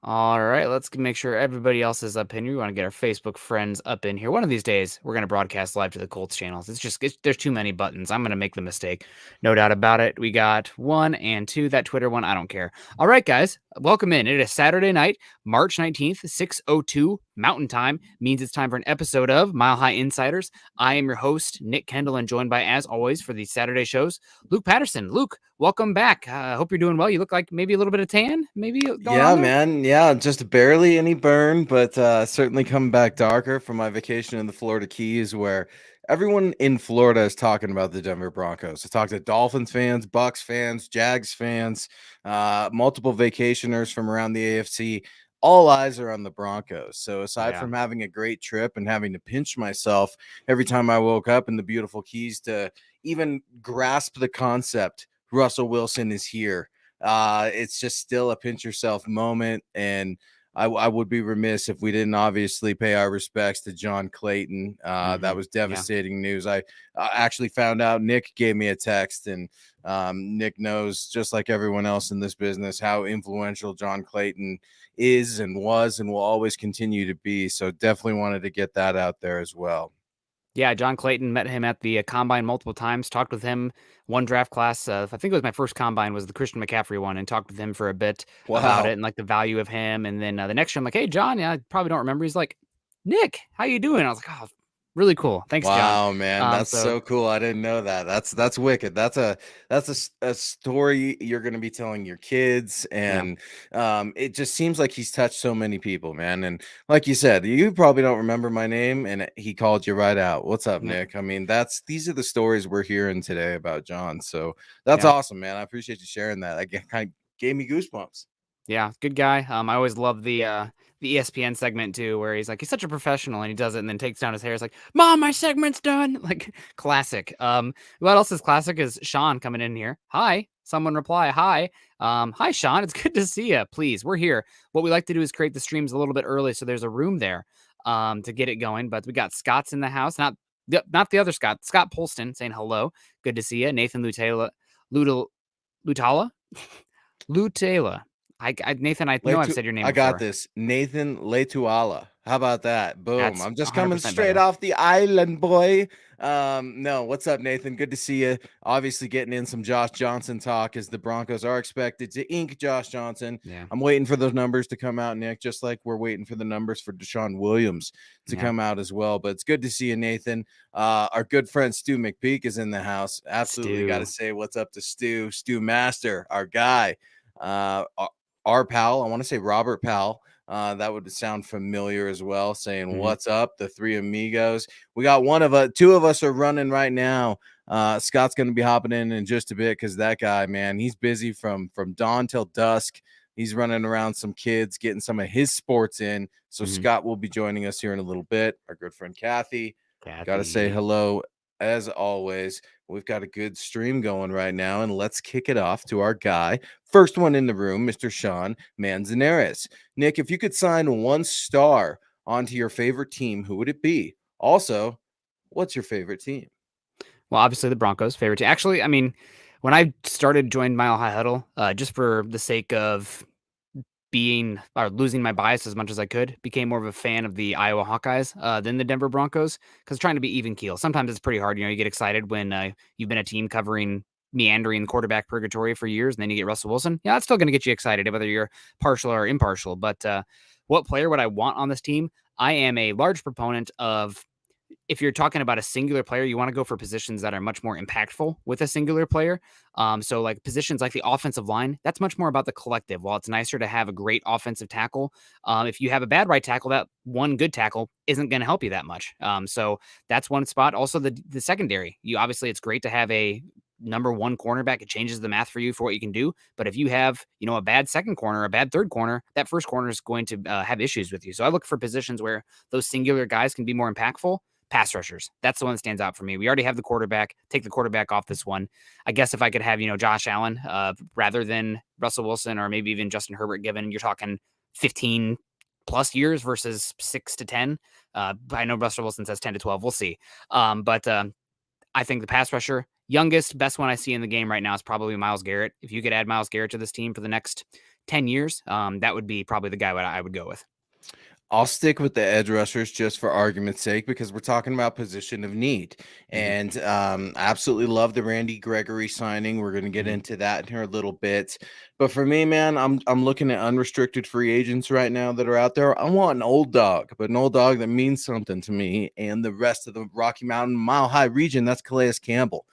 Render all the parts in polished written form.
All right, let's make sure everybody else is up in here. We want to get our Facebook friends up in here. One of these days, we're going to broadcast live to the Colts channels. There's too many buttons. I'm going to make the mistake. No doubt about it. We got 1 and 2. That Twitter one, I don't care. All right, guys, welcome in. It is Saturday night, March 19th, 6:02 Mountain Time. Means it's time for an episode of Mile High Insiders. I am your host, Nick Kendell, and joined by, as always, for the Saturday shows, Luke Patterson. Luke, welcome back. I hope you're doing well. You look like maybe a little bit of tan, maybe going on Yeah, there. man. Yeah, just barely any burn, but certainly coming back darker from my vacation in the Florida Keys, where everyone in Florida is talking about the Denver Broncos. I talked to Dolphins fans, Bucks fans, Jags fans, multiple vacationers from around the AFC. All eyes are on the Broncos. So aside Yeah. from having a great trip and having to pinch myself every time I woke up in the beautiful Keys to even grasp the concept, Russell Wilson is here. It's just still a pinch yourself moment, and I would be remiss if we didn't obviously pay our respects to John Clayton. That was Yeah. devastating news. I actually found out. Nick gave me a text, and Nick knows, just like everyone else in this business, how influential John Clayton is and was and will always continue to be. So definitely wanted to get that out there as well. Yeah, John Clayton, met him at the combine multiple times, talked with him one draft class. I think it was my first combine was the Christian McCaffrey one, and talked with him for a bit about it Wow. and like the value of him. And then the next year I'm like, hey, John, yeah, I probably don't remember. He's like, Nick, how you doing? I was like, oh, really cool. Thanks, John. Wow, man, that's So so cool. I didn't know that. That's wicked. That's a story you're going to be telling your kids, yeah, and it just seems like he's touched so many people, man. And like you said, you probably don't remember my name, and he called you right out. What's up, yeah, Nick? I mean, these are the stories we're hearing today about John. So that's yeah. awesome, man. I appreciate you sharing that. Kind of gave me goosebumps. Yeah, good guy. I always love the ESPN segment too, where he's like, he's such a professional, and he does it, and then takes down his hair. It's like, Mom, my segment's done. Like classic. What else is classic is Sean coming in here. Hi, someone reply. Hi, hi Sean. It's good to see you. Please, we're here. What we like to do is create the streams a little bit early, so there's a room there, to get it going. But we got Scott's in the house, not the other Scott, Scott Polston saying hello. Good to see you, Nathan Lutala, Lutala. Nathan, I know I've said your name I got before. this. Nathan Letuala. How about that? Boom. That's I'm just coming 100% straight better. off the island, boy. No, what's up, Nathan? Good to see you. Obviously, getting in some Josh Johnson talk as the Broncos are expected to ink Josh Johnson. Yeah, I'm waiting for those numbers to come out, Nick, just like we're waiting for the numbers for Deshaun Williams to yeah. come out as well. But it's good to see you, Nathan. Our good friend Stu McPeak is in the house. Absolutely got to Stu. say what's up to Stu Master, our guy. Our pal, I want to say Robert Powell. That would sound familiar as well, saying Mhm. what's up, the three amigos. We got two of us are running right now. Scott's going to be hopping in just a bit because that guy, man, he's busy from dawn till dusk. He's running around some kids, getting some of his sports in. So Mhm. Scott will be joining us here in a little bit. Our good friend Kathy. Got to say Kathy. hello as always. We've got a good stream going right now, and let's kick it off to our guy. First one in the room, Mr. Sean Manzanares. Nick, if you could sign one star onto your favorite team, who would it be? Also, what's your favorite team? Well, obviously the Broncos favorite team. Actually, I mean, when I started joining Mile High Huddle, just for the sake of being or losing my bias as much as I could, became more of a fan of the Iowa Hawkeyes than the Denver Broncos because trying to be even keel. Sometimes it's pretty hard. You know, you get excited when you've been a team covering meandering quarterback purgatory for years, and then you get Russell Wilson. Yeah, that's still going to get you excited, whether you're partial or impartial. But what player would I want on this team? I am a large proponent of if you're talking about a singular player, you want to go for positions that are much more impactful with a singular player. So like positions like the offensive line, that's much more about the collective. While it's nicer to have a great offensive tackle, if you have a bad right tackle, that one good tackle isn't going to help you that much. So that's one spot. Also the secondary, you obviously it's great to have a number one cornerback. It changes the math for you for what you can do. But if you have, a bad second corner, a bad third corner, that first corner is going to have issues with you. So I look for positions where those singular guys can be more impactful. Pass rushers. That's the one that stands out for me. We already have the quarterback. Take the quarterback off this one. I guess if I could have, Josh Allen rather than Russell Wilson or maybe even Justin Herbert, given you're talking 15 plus years versus 6 to 10. I know Russell Wilson says 10 to 12. We'll see. But I think the pass rusher, youngest, best one I see in the game right now is probably Myles Garrett. If you could add Myles Garrett to this team for the next 10 years, that would be probably the guy I would go with. I'll stick with the edge rushers just for argument's sake because we're talking about position of need. And absolutely love the Brandy Gregory signing. We're going to get into that in here a little bit. But for me, man, I'm looking at unrestricted free agents right now that are out there. I want an old dog, but an old dog that means something to me and the rest of the Rocky Mountain Mile High region. That's Calais Campbell.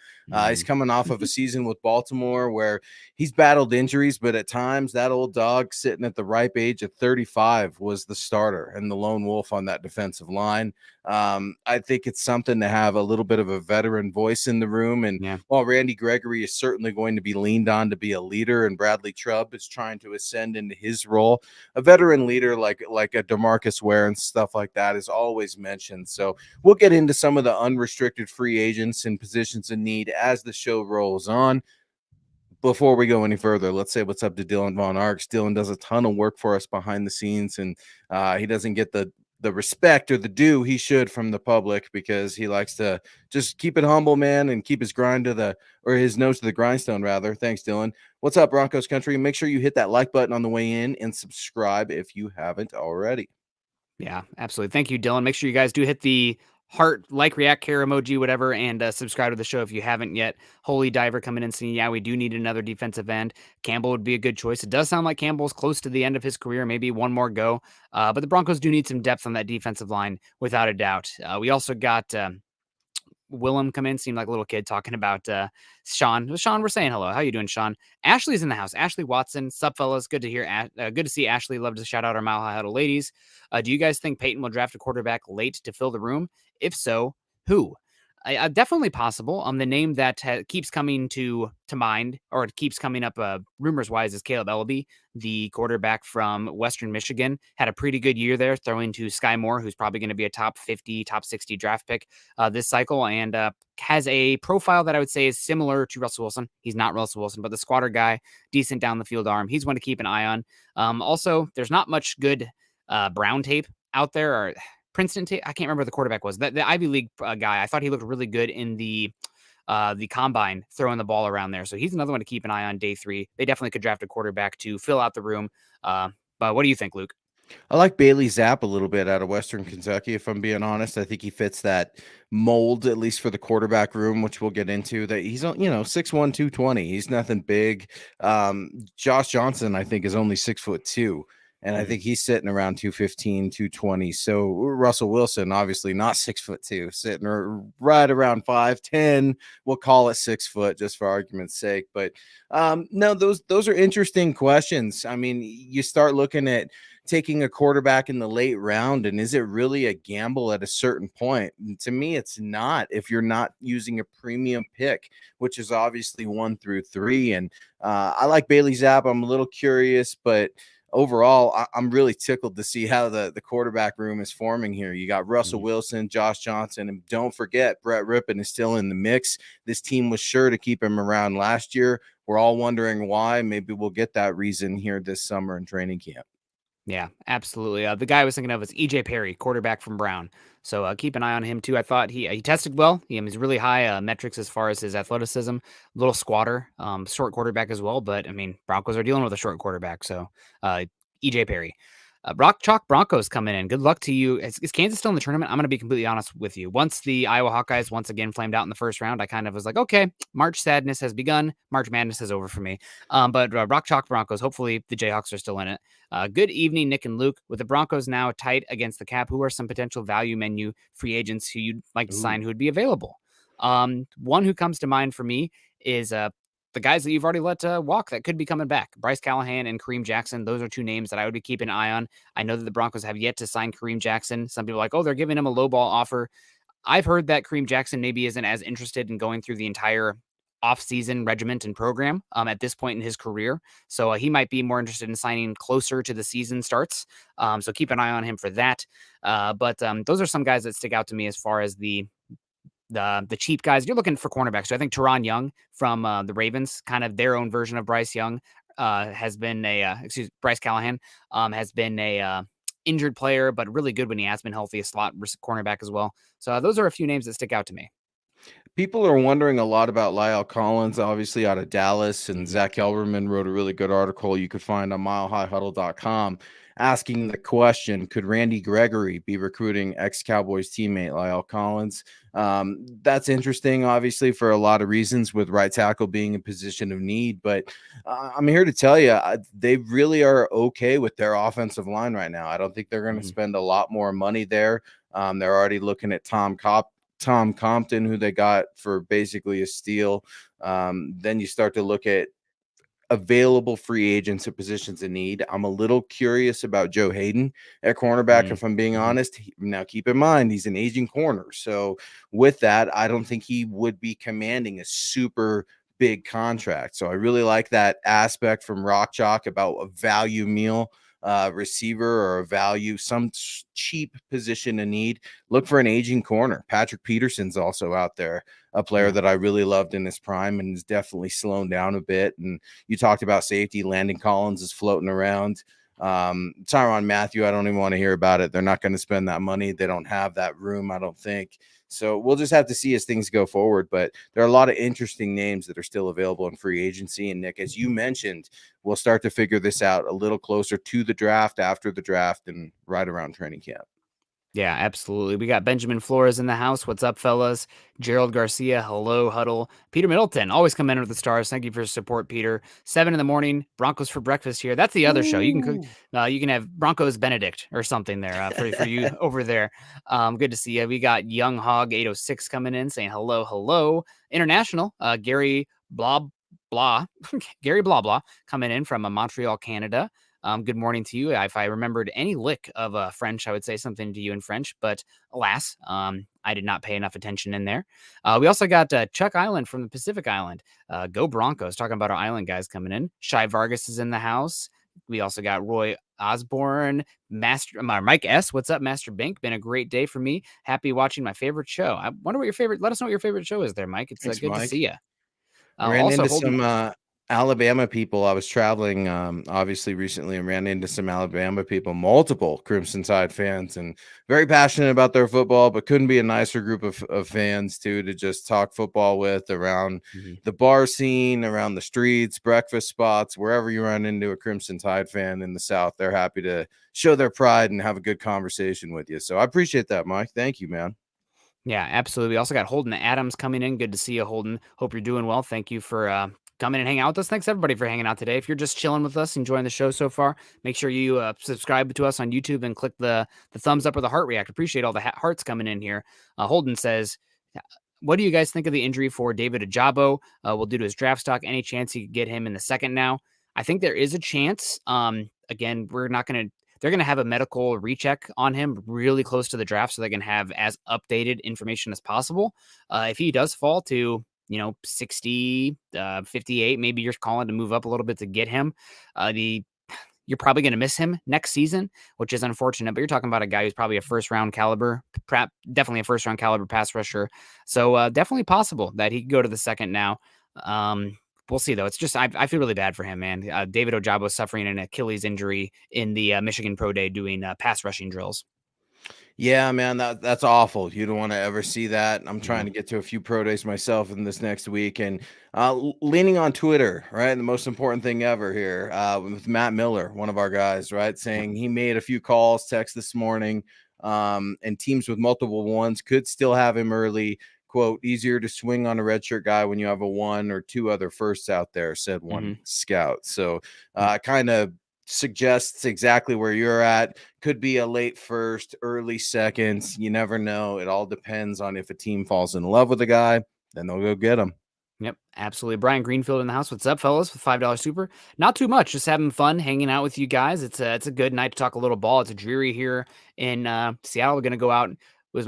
He's coming off of a season with Baltimore where he's battled injuries, but at times that old dog sitting at the ripe age of 35 was the starter and the lone wolf on that defensive line. I think it's something to have a little bit of a veteran voice in the room. And while Randy Gregory is certainly going to be leaned on to be a leader, and Bradley Chubb is trying to ascend into his role, a veteran leader like a DeMarcus Ware and stuff like that is always mentioned. So we'll get into some of the unrestricted free agents and positions in need as the show rolls on. Before we go any further, let's say what's up to Dylan Von Arks. Dylan does a ton of work for us behind the scenes, and he doesn't get the respect or the due he should from the public because he likes to just keep it humble, man, and keep his his nose to the grindstone, rather. Thanks, Dylan. What's up, Broncos country? Make sure you hit that like button on the way in and subscribe if you haven't already. Yeah, absolutely. Thank you, Dylan. Make sure you guys do hit the heart, like, react, care emoji, whatever, and subscribe to the show if you haven't yet. Holy Diver coming in saying, yeah, we do need another defensive end. Campbell would be a good choice. It does sound like Campbell's close to the end of his career, maybe one more go. But the Broncos do need some depth on that defensive line, without a doubt. We also got Willem come in, seemed like a little kid talking about Sean. Sean, we're saying hello. How you doing, Sean? Ashley's in the house. Ashley Watson, sup, fellas? Good to hear. Good to see Ashley. Love to shout out our Mile High Huddle ladies. Do you guys think Peyton will draft a quarterback late to fill the room? If so, who? Definitely possible. The name that keeps coming to mind, or it keeps coming up rumors wise, is Caleb Elleby, the quarterback from Western Michigan. Had a pretty good year there, throwing to Sky Moore, who's probably going to be a top 50, top 60 draft pick this cycle, and has a profile that I would say is similar to Russell Wilson. He's not Russell Wilson, but the squatter guy, decent down the field arm. He's one to keep an eye on. Also, there's not much good Brown tape out there, or Princeton tape. I can't remember who the quarterback was. The Ivy League guy. I thought he looked really good in the combine, throwing the ball around there. So he's another one to keep an eye on day 3. They definitely could draft a quarterback to fill out the room. But what do you think, Luke? I like Bailey Zapp a little bit out of Western Kentucky, if I'm being honest. I think he fits that mold, at least for the quarterback room, which we'll get into. That he's, 6'1", 220. He's nothing big. Josh Johnson, I think, is only 6'2". And I think he's sitting around 215, 220. So Russell Wilson, obviously not 6'2", sitting right around 5'10". We'll call it 6 foot just for argument's sake. But no, those are interesting questions. I mean, you start looking at taking a quarterback in the late round, and is it really a gamble at a certain point? And to me, it's not if you're not using a premium pick, which is obviously 1 through 3. And I like Bailey Zapp. I'm a little curious, but overall, I'm really tickled to see how the quarterback room is forming here. You got Russell Wilson, Josh Johnson, and don't forget, Brett Rippon is still in the mix. This team was sure to keep him around last year. We're all wondering why. Maybe we'll get that reason here this summer in training camp. Yeah, absolutely. The guy I was thinking of was E.J. Perry, quarterback from Brown. So keep an eye on him too. I thought he tested well. He's really high metrics as far as his athleticism. Little squatter, short quarterback as well. But I mean, Broncos are dealing with a short quarterback. So E.J. Perry. Rock Chalk Broncos coming in. Good luck to you. Is Kansas still in the tournament? I'm going to be completely honest with you. Once the Iowa Hawkeyes once again flamed out in the first round, I kind of was like, okay, March sadness has begun. March madness is over for me. But Rock Chalk Broncos, hopefully the Jayhawks are still in it. Good evening, Nick and Luke. With the Broncos now tight against the cap, who are some potential value menu free agents who you'd like to sign who would be available? One who comes to mind for me is the guys that you've already let walk that could be coming back. Bryce Callahan and Kareem Jackson. Those are 2 names that I would be keeping an eye on. I know that the Broncos have yet to sign Kareem Jackson. Some people are like, oh, they're giving him a lowball offer. I've heard that Kareem Jackson maybe isn't as interested in going through the entire off-season regiment and program at this point in his career. So he might be more interested in signing closer to the season starts. So keep an eye on him for that. But those are some guys that stick out to me as far as the cheap guys. You're looking for cornerbacks. So I think Teron Young from the Ravens, kind of their own version of Bryce Young, has been Bryce Callahan has been a injured player, but really good when he has been healthy, a slot cornerback as well. So those are a few names that stick out to me. People are wondering a lot about Lyle Collins, obviously out of Dallas, and Zach Elberman wrote a really good article you could find on milehighhuddle.com asking the question, could Randy Gregory be recruiting ex-Cowboys teammate Lyle Collins? That's interesting, obviously, for a lot of reasons, with right tackle being a position of need. But I'm here to tell you, they really are okay with their offensive line right now. I don't think they're going to spend a lot more money there. They're already looking at Tom Compton, who they got for basically a steal. Then you start to look at available free agents at positions in need. I'm a little curious about Joe Hayden at cornerback, if I'm being honest. Now, keep in mind, he's an aging corner. So with that, I don't think he would be commanding a super big contract. So I really like that aspect from Rock Chalk about a value meal receiver or a value, some cheap position in need. Look for an aging corner. Patrick Peterson's also out there, a player that I really loved in his prime and is definitely slowing down a bit. And you talked about safety. Landon Collins is floating around. Tyrann Mathieu, I don't even want to hear about it. They're not going to spend that money. They don't have that room, I don't think. So we'll just have to see as things go forward. But there are a lot of interesting names that are still available in free agency. And Nick, as you mentioned, we'll start to figure this out a little closer to the draft, after the draft, and right around training camp. Yeah, absolutely. We got Benjamin Flores in the house. What's up, fellas? Gerald Garcia, hello, Huddle. Peter Middleton, always come in with the stars. Thank you for your support, Peter. 7 in the morning, Broncos for breakfast here. That's the other show. You can cook. You can have Broncos Benedict or something there for you over there. Good to see you. We got Young Hog 806 coming in saying hello, hello. International, Gary Blah Blah, Gary Blah Blah coming in from Montreal, Canada. Good morning to you. If I remembered any lick of French, I would say something to you in French, but alas, I did not pay enough attention in there. We also got Chuck Island from the Pacific Island. Go Broncos, talking about our island guys coming in. Shai Vargas is in the house. We also got Roy Osborne, Mike S. What's up, Master Bink? Been a great day for me. Happy watching my favorite show. I wonder what your favorite, let us know what your favorite show is there, Mike. It's Thanks, good Mike. to see you. I ran into some Alabama people. I was traveling, obviously, recently, and ran into some Alabama people, multiple Crimson Tide fans, and very passionate about their football, but couldn't be a nicer group of fans, too, to just talk football with around the bar scene, around the streets, breakfast spots, wherever you run into a Crimson Tide fan in the South. They're happy to show their pride and have a good conversation with you. So I appreciate that, Mike. Thank you, man. Yeah, absolutely. We also got Holden Adams coming in. Good to see you, Holden. Hope you're doing well. Thank you for coming and hanging out with us. Thanks everybody for hanging out today. If you're just chilling with us, enjoying the show so far, make sure you subscribe to us on YouTube and click the thumbs up or the heart react. Appreciate all the hearts coming in here. Holden says, what do you guys think of the injury for David Ajabo? We'll do to his draft stock. Any chance you could get him in the second now? I think there is a chance. Again, we're not going to they're going to have a medical recheck on him really close to the draft so they can have as updated information as possible. If he does fall to, 60, 58, maybe you're calling to move up a little bit to get him. You're probably going to miss him next season, which is unfortunate, but you're talking about a guy who's probably a first round caliber, definitely a first round caliber pass rusher. So definitely possible that he could go to the second now. We'll see, though. It's just I feel really bad for him, man. David Ojabo suffering an Achilles injury in the Michigan Pro Day doing pass rushing drills. Yeah, man, that's awful. You don't want to ever see that. I'm trying to get to a few pro days myself in this next week, and leaning on Twitter, right? The most important thing ever here with Matt Miller, one of our guys, right, saying he made a few calls, text this morning, and teams with multiple ones could still have him early. Quote, easier to swing on a redshirt guy when you have a one or two other firsts out there, said one scout. So kind of suggests exactly where you're at. Could be a late first, early seconds. You never know. It all depends on if a team falls in love with a guy, then they'll go get him. Yep, absolutely. Brian Greenfield in the house. What's up, fellas? With $5 super. Not too much. Just having fun, hanging out with you guys. It's a good night to talk a little ball. It's a dreary here in Seattle. We're gonna go out. It was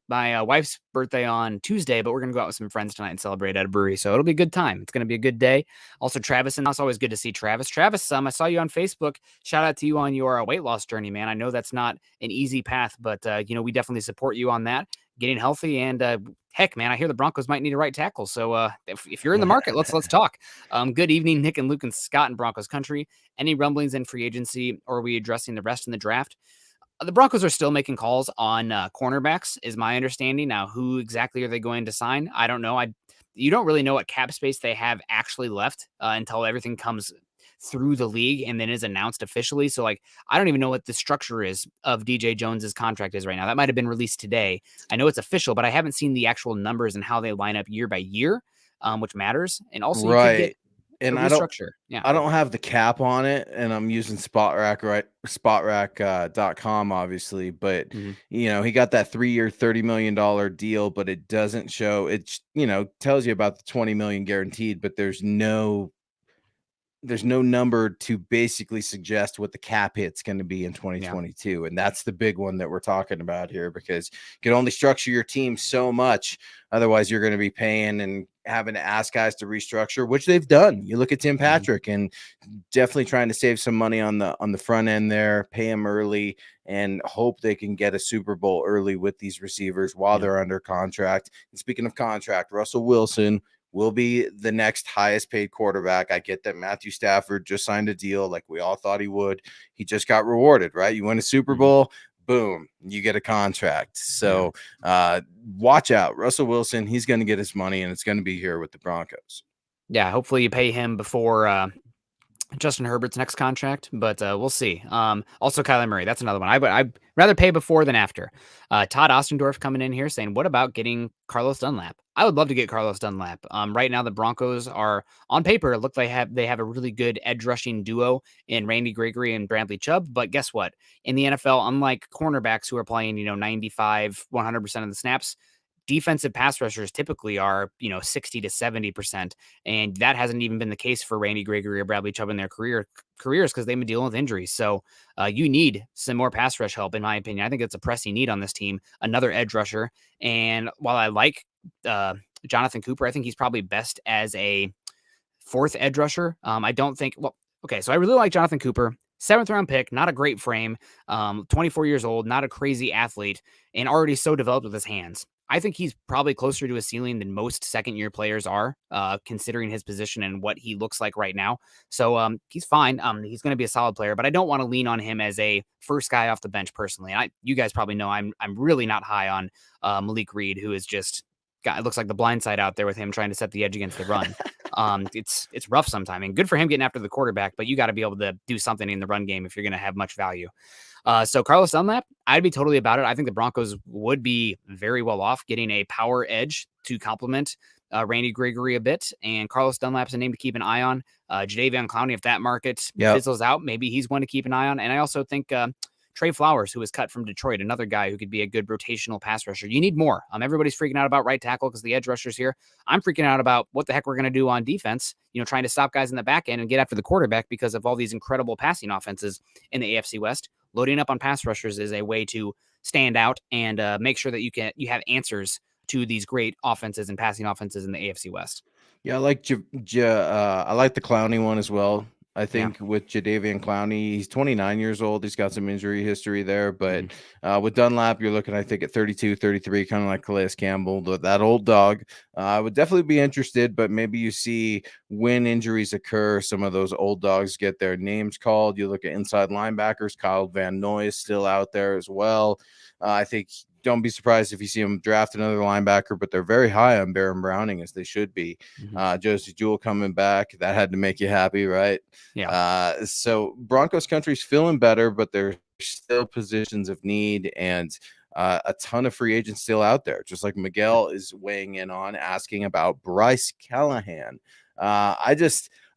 my wife's birthday on Tuesday, but we're gonna go out with some friends tonight and celebrate at a brewery. So it'll be a good time. It's gonna be a good day. Also, Travis, and it's always good to see Travis. Travis, I saw you on Facebook. Shout out to you on your weight loss journey, man. I know that's not an easy path, but we definitely support you on that. Getting healthy, and heck, man, I hear the Broncos might need a right tackle. So if you're in the market, let's talk. Good evening, Nick and Luke and Scott in Broncos country. Any rumblings in free agency, or are we addressing the rest in the draft? The Broncos are still making calls on cornerbacks, is my understanding. Now, who exactly are they going to sign? I don't know. You don't really know what cap space they have actually left until everything comes through the league and then is announced officially. So, like, I don't even know what the structure is of DJ Jones's contract is right now. That might have been released today. I know it's official, but I haven't seen the actual numbers and how they line up year by year, which matters. And also, you could get Right. a And restructure. Yeah. I don't have the cap on it, and I'm using SpotRack, right? SpotRack.com, obviously, but Mhm. he got that 3-year, $30 million deal, but it doesn't show it, tells you about the 20 million guaranteed, but there's no number to basically suggest what the cap hit's going to be in Yeah. 2022. And that's the big one that we're talking about here, because you can only structure your team so much. Otherwise, you're going to be paying and having to ask guys to restructure, which they've done. You look at Tim Patrick and definitely trying to save some money on the front end there, pay him early, and hope they can get a Super Bowl early with these receivers while they're under contract. And speaking of contract, Russell Wilson will be the next highest paid quarterback. I get that Matthew Stafford just signed a deal like we all thought he would. He just got rewarded, right? You win a Super Bowl, boom, you get a contract. So watch out. Russell Wilson, he's going to get his money, and it's going to be here with the Broncos. Yeah, hopefully you pay him before Justin Herbert's next contract, but we'll see. Also, Kyler Murray, that's another one. I'd rather pay before than after. Todd Ostendorf coming in here saying, what about getting Carlos Dunlap? I would love to get Carlos Dunlap. Right now, the Broncos are, on paper, it looks like they have a really good edge rushing duo in Randy Gregory and Bradley Chubb, but guess what? In the NFL, unlike cornerbacks who are playing, 95, 100% of the snaps, defensive pass rushers typically are, 60 to 70%. And that hasn't even been the case for Randy Gregory or Bradley Chubb in their careers because they've been dealing with injuries. So you need some more pass rush help, in my opinion. I think it's a pressing need on this team, another edge rusher. And while I like Jonathan Cooper, I think he's probably best as a fourth edge rusher. I don't think, okay, so I really like Jonathan Cooper. 7th round pick, not a great frame, 24 years old, not a crazy athlete, and already so developed with his hands. I think he's probably closer to a ceiling than most second-year players are, considering his position and what he looks like right now. So he's fine. He's going to be a solid player, but I don't want to lean on him as a first guy off the bench personally. You guys probably know I'm really not high on Malik Reed, who is just it looks like the blind side out there with him trying to set the edge against the run. It's rough sometimes, and good for him getting after the quarterback, but you got to be able to do something in the run game if you're going to have much value. So Carlos Dunlap, I'd be totally about it. I think the Broncos would be very well off getting a power edge to complement Randy Gregory a bit, and Carlos Dunlap's a name to keep an eye on. Jadeveon Clowney, if that market fizzles out, maybe he's one to keep an eye on. And I also think Trey Flowers, who was cut from Detroit, another guy who could be a good rotational pass rusher. You need more. Everybody's freaking out about right tackle because the edge rushers here. I'm freaking out about what the heck we're going to do on defense, trying to stop guys in the back end and get after the quarterback because of all these incredible passing offenses in the AFC West. Loading up on pass rushers is a way to stand out and make sure that you have answers to these great offenses and passing offenses in the AFC West. Yeah, I like I like the Clowney one as well. I think with Jadeveon Clowney, he's 29 years old. He's got some injury history there. But with Dunlap, you're looking, I think, at 32, 33, kind of like Calais Campbell, that old dog. I would definitely be interested, but maybe you see when injuries occur, some of those old dogs get their names called. You look at inside linebackers. Kyle Van Noy is still out there as well. I think don't be surprised if you see them draft another linebacker, but they're very high on Baron Browning, as they should be. Josie Jewell coming back. That had to make you happy, right? Yeah. So Broncos country's feeling better, but there's still positions of need and a ton of free agents still out there, just like Miguel is weighing in on asking about Bryce Callahan.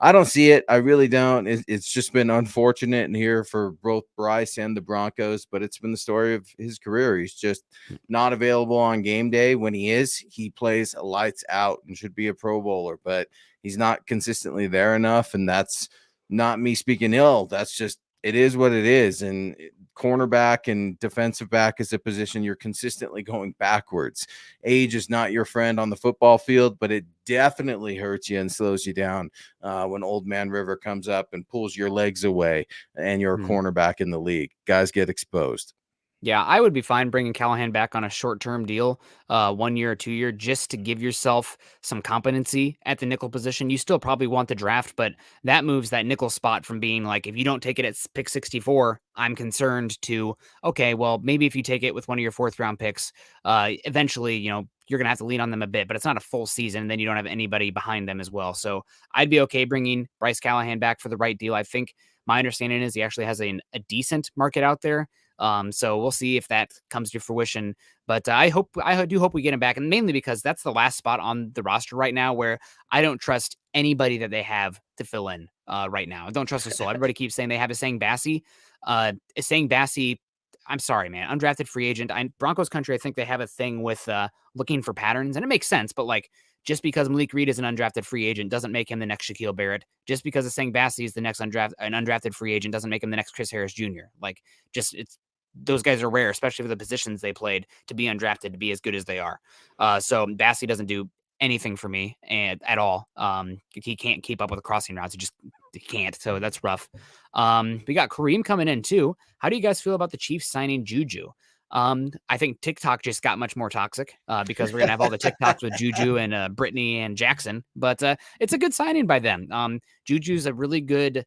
I don't see it. I really don't. It's just been unfortunate in here for both Bryce and the Broncos, but it's been the story of his career. He's just not available on game day. When he is, he plays lights out and should be a Pro Bowler, but he's not consistently there enough. And that's not me speaking ill. That's just, it is what it is. And cornerback and defensive back is a position you're consistently going backwards. Age is not your friend on the football field, but it definitely hurts you and slows you down when Old Man River comes up and pulls your legs away and you're a cornerback in the league. Guys get exposed. Yeah, I would be fine bringing Callahan back on a short-term deal, 1 year or 2 year, just to give yourself some competency at the nickel position. You still probably want the draft, but that moves that nickel spot from being like, if you don't take it at pick 64, I'm concerned, to, okay, well, maybe if you take it with one of your fourth round picks, eventually, you're going to have to lean on them a bit, but it's not a full season. And then you don't have anybody behind them as well. So I'd be okay bringing Bryce Callahan back for the right deal. I think my understanding is he actually has a decent market out there. So we'll see if that comes to fruition. But I do hope we get him back, and mainly because that's the last spot on the roster right now where I don't trust anybody that they have to fill in right now. I don't trust a soul. Everybody keeps saying they have Essang Bassey. Essang Bassey, I'm sorry, man, undrafted free agent. Broncos country, I think they have a thing with looking for patterns, and it makes sense. But like, just because Malik Reed is an undrafted free agent doesn't make him the next Shaquille Barrett. Just because Essang Bassey is the next undrafted free agent doesn't make him the next Chris Harris Jr. Like, just it's those guys are rare, especially for the positions they played, to be undrafted, to be as good as they are. So Bassey doesn't do anything for me at all. He can't keep up with the crossing routes. He can't. So that's rough. We got Kareem coming in too. How do you guys feel about the Chiefs signing Juju? I think TikTok just got much more toxic because we're gonna have all the TikToks with Juju and Brittany and Jackson. But it's a good signing by them. Juju's a really good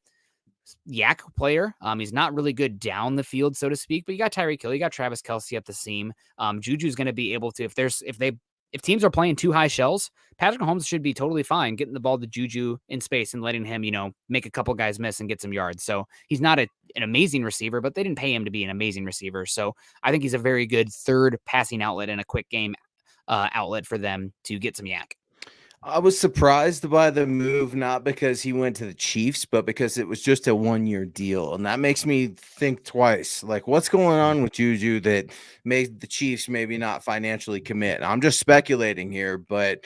yak player. He's not really good down the field, so to speak, but you got Tyreek Hill, you got Travis Kelce at the seam. Juju's going to be able to, if teams are playing too high shells, Patrick Mahomes should be totally fine getting the ball to Juju in space and letting him, make a couple guys miss and get some yards. So he's not an amazing receiver, but they didn't pay him to be an amazing receiver. So I think he's a very good third passing outlet and a quick game outlet for them to get some yak. I was surprised by the move, not because he went to the Chiefs, but because it was just a 1-year deal. And that makes me think twice. Like, what's going on with Juju that made the Chiefs maybe not financially commit? I'm just speculating here, but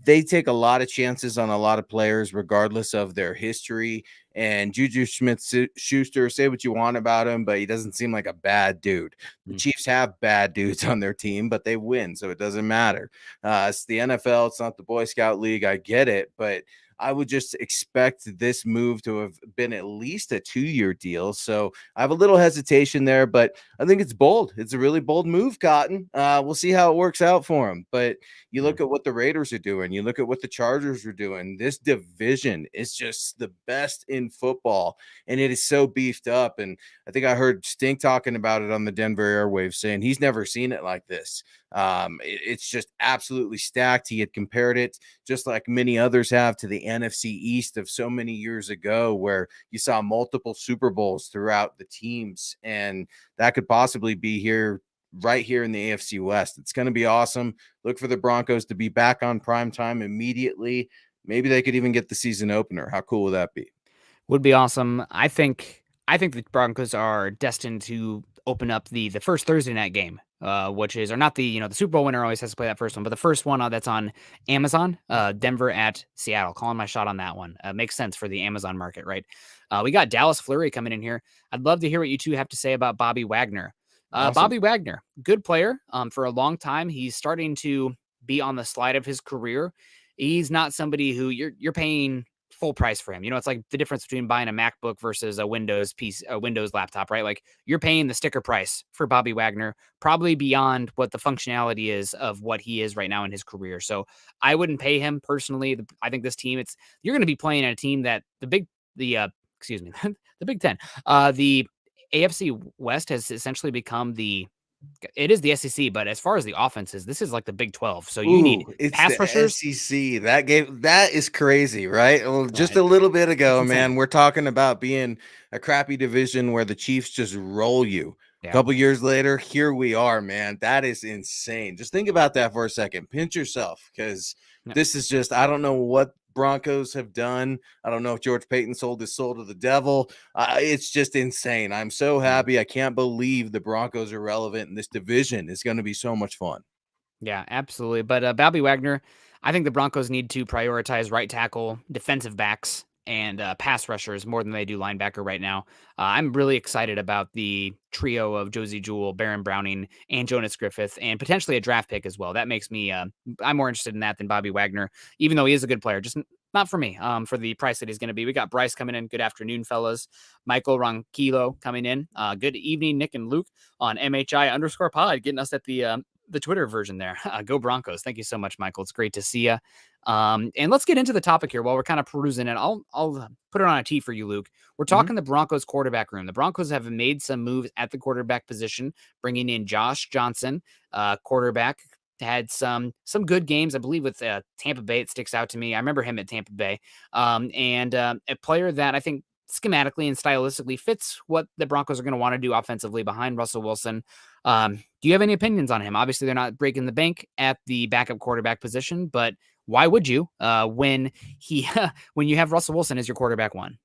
they take a lot of chances on a lot of players, regardless of their history. And Juju Smith-Schuster, say what you want about him, but he doesn't seem like a bad dude. The Chiefs have bad dudes on their team, but they win, so it doesn't matter. It's the NFL. It's not the Boy Scout League. I get it, but I would just expect this move to have been at least a 2-year deal. So I have a little hesitation there, but I think it's bold. It's a really bold move, Cotton. We'll see how it works out for him. But you look at what the Raiders are doing. You look at what the Chargers are doing. This division is just the best in football, and it is so beefed up. And I think I heard Stink talking about it on the Denver airwaves, saying he's never seen it like this. It's just absolutely stacked. He had compared it, just like many others have, to the NFC East of so many years ago, where you saw multiple Super Bowls throughout the teams, and that could possibly be right here in the AFC West. It's going to be awesome. Look for the Broncos to be back on prime time immediately. Maybe they could even get the season opener. How cool would that be? Would be awesome. I think the Broncos are destined to open up the first Thursday night game, which is, or not the Super Bowl winner always has to play that first one, but the first one that's on Amazon, Denver at Seattle. Calling my shot on that one. Makes sense for the Amazon market, right? We got Dallas Fleury coming in here. I'd love to hear what you two have to say about Bobby Wagner. Awesome. Bobby Wagner, good player. For a long time, he's starting to be on the slide of his career. He's not somebody who you're paying full price for him. It's like the difference between buying a MacBook versus a Windows laptop, right? Like, you're paying the sticker price for Bobby Wagner, probably beyond what the functionality is of what he is right now in his career. So I wouldn't pay him personally. I think this team, you're going to be playing at a team that the Big Ten, the AFC West has essentially become it is the SEC, but as far as the offenses, this is like the Big 12. So you need pass rushers. SEC. That is crazy, right? Well, just a little bit ago, man, we're talking about being a crappy division where the Chiefs just roll you. Yeah. A couple years later, here we are, man. That is insane. Just think about that for a second. Pinch yourself, because this is just, I don't know what Broncos have done. I don't know if George Payton sold his soul to the devil. It's just insane. I'm so happy. I can't believe the Broncos are relevant in this division. It's going to be so much fun. Yeah, absolutely. But Bobby Wagner, I think the Broncos need to prioritize right tackle, defensive backs, and pass rushers more than they do linebacker right now. I'm really excited about the trio of Josie Jewell, Baron Browning, and Jonas Griffith, and potentially a draft pick as well. That makes me, I'm more interested in that than Bobby Wagner, even though he is a good player. Just not for me. For the price that he's going to be. We got Bryce coming in. Good afternoon, fellas. Michael Ronquillo coming in. Good evening, Nick and Luke on MHI_pod, getting us at the Twitter version there. Go Broncos. Thank you so much, Michael. It's great to see you. And let's get into the topic here while we're kind of perusing it. I'll put it on a tee for you, Luke. We're talking the Broncos quarterback room. The Broncos have made some moves at the quarterback position, bringing in Josh Johnson, quarterback. Had some good games, I believe, with Tampa Bay. It sticks out to me. I remember him at Tampa Bay. And a player that I think schematically and stylistically fits what the Broncos are going to want to do offensively behind Russell Wilson. Do you have any opinions on him? Obviously, they're not breaking the bank at the backup quarterback position, but why would you when you have Russell Wilson as your quarterback one?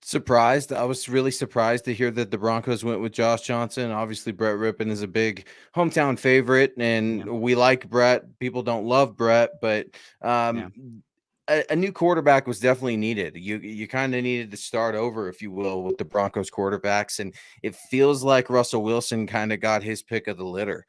Surprised. I was really surprised to hear that the Broncos went with Josh Johnson. Obviously, Brett Rippon is a big hometown favorite, and we like Brett. People don't love Brett, but a new quarterback was definitely needed. You kind of needed to start over, if you will, with the Broncos quarterbacks, and it feels like Russell Wilson kind of got his pick of the litter.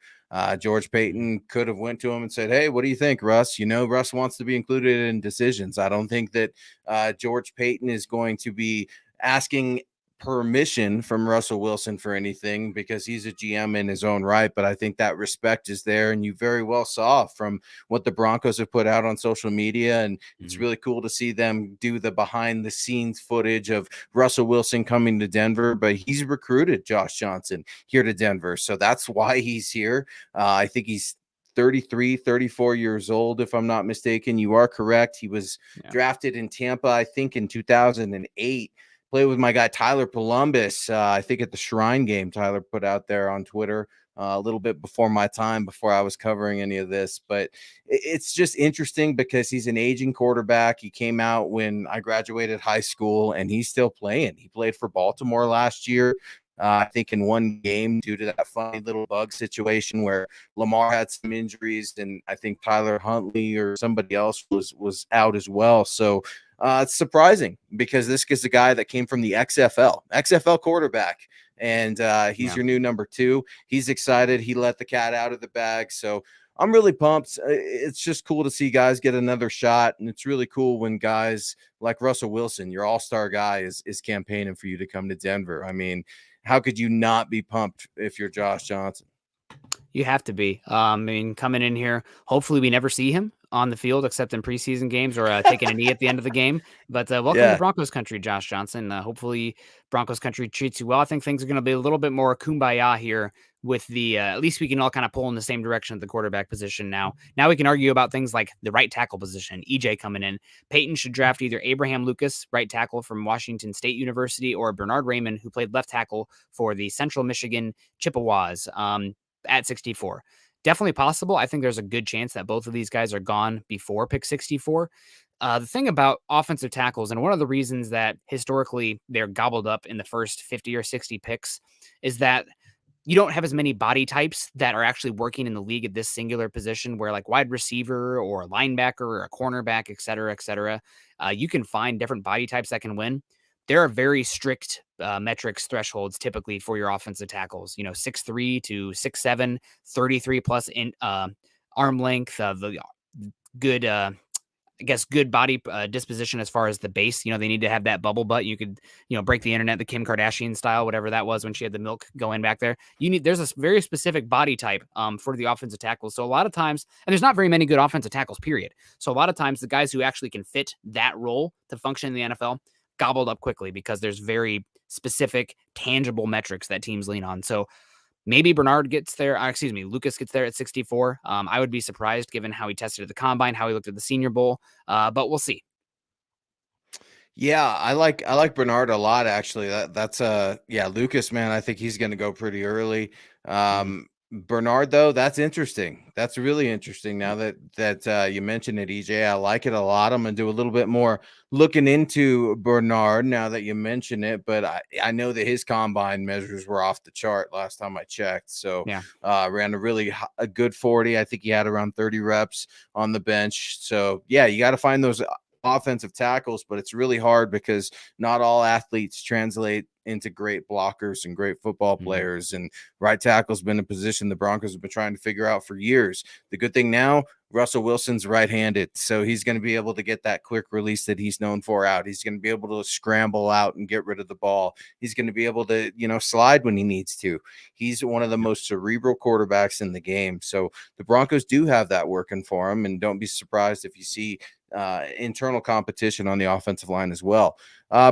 George Paton could have went to him and said, "Hey, what do you think, Russ? Russ wants to be included in decisions." I don't think that George Paton is going to be asking permission from Russell Wilson for anything because he's a GM in his own right. But I think that respect is there. And you very well saw from what the Broncos have put out on social media. And it's really cool to see them do the behind the scenes footage of Russell Wilson coming to Denver. But he's recruited Josh Johnson here to Denver. So that's why he's here. I think he's 33, 34 years old, if I'm not mistaken. You are correct. He was drafted in Tampa, I think, in 2008. Played with my guy Tyler Columbus, I think at the Shrine game. Tyler put out there on Twitter a little bit before my time, before I was covering any of this. But it's just interesting because he's an aging quarterback. He came out when I graduated high school, and he's still playing. He played for Baltimore last year. I think in one game due to that funny little bug situation where Lamar had some injuries, and I think Tyler Huntley or somebody else was out as well. So it's surprising because this is a guy that came from the XFL quarterback, and he's your new number 2. He's excited. He let the cat out of the bag. So I'm really pumped. It's just cool to see guys get another shot, and it's really cool when guys like Russell Wilson, your all-star guy, is campaigning for you to come to Denver. I mean, how could you not be pumped if you're Josh Johnson? You have to be. I mean, coming in here, hopefully we never see him on the field except in preseason games or taking a knee at the end of the game. But welcome to Broncos country, Josh Johnson. Hopefully Broncos country treats you well. I think things are going to be a little bit more kumbaya here with the at least we can all kind of pull in the same direction at the quarterback position now. Now we can argue about things like the right tackle position, EJ coming in. Peyton should draft either Abraham Lucas, right tackle from Washington State University, or Bernard Raymond, who played left tackle for the Central Michigan Chippewas at 64. Definitely possible. I think there's a good chance that both of these guys are gone before pick 64. The thing about offensive tackles, and one of the reasons that historically they're gobbled up in the first 50 or 60 picks, is that you don't have as many body types that are actually working in the league at this singular position, where like wide receiver or a linebacker or a cornerback, et cetera, you can find different body types that can win. There are very strict metrics thresholds typically for your offensive tackles, 6'3" to 6'7", 33 plus in arm length, the good, good body disposition as far as the base. They need to have that bubble butt. You could, break the internet, the Kim Kardashian style, whatever that was when she had the milk going back there. There's a very specific body type for the offensive tackles. So a lot of times, and there's not very many good offensive tackles, period. So a lot of times the guys who actually can fit that role to function in the NFL gobbled up quickly because there's very specific, tangible metrics that teams lean on. So maybe Lucas gets there at 64. I would be surprised given how he tested at the combine, how he looked at the Senior Bowl, but we'll see. Yeah, I like Bernard a lot, actually. That's Lucas, man, I think he's going to go pretty early. Bernard, though, that's interesting. That's really interesting. Now that you mentioned it, EJ, I like it a lot. I'm going to do a little bit more looking into Bernard now that you mention it, but I know that his combine measures were off the chart last time I checked. So ran a good 40. I think he had around 30 reps on the bench. So, yeah, you got to find those offensive tackles, but it's really hard because not all athletes translate into great blockers and great football players. And right tackle's been a position the Broncos have been trying to figure out for years. The good thing now, Russell Wilson's right-handed, so he's going to be able to get that quick release that he's known for out. He's going to be able to scramble out and get rid of the ball. He's going to be able to, slide when he needs to. He's one of the most cerebral quarterbacks in the game. So the Broncos do have that working for him, and don't be surprised if you see internal competition on the offensive line as well.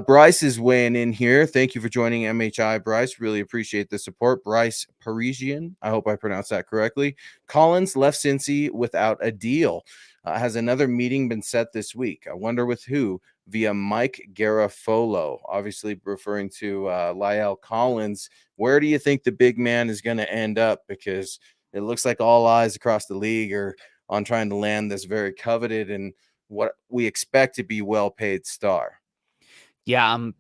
Bryce is weighing in here. Thank you for joining MHI, Bryce. Really appreciate the support. Bryce Parisian, I hope I pronounced that correctly. Collins left Cincy without a deal. Has another meeting been set this week? I wonder with who? Via Mike Garafolo, obviously referring to Lyle Collins. Where do you think the big man is going to end up? Because it looks like all eyes across the league are on trying to land this very coveted and what we expect to be well-paid star. Yeah,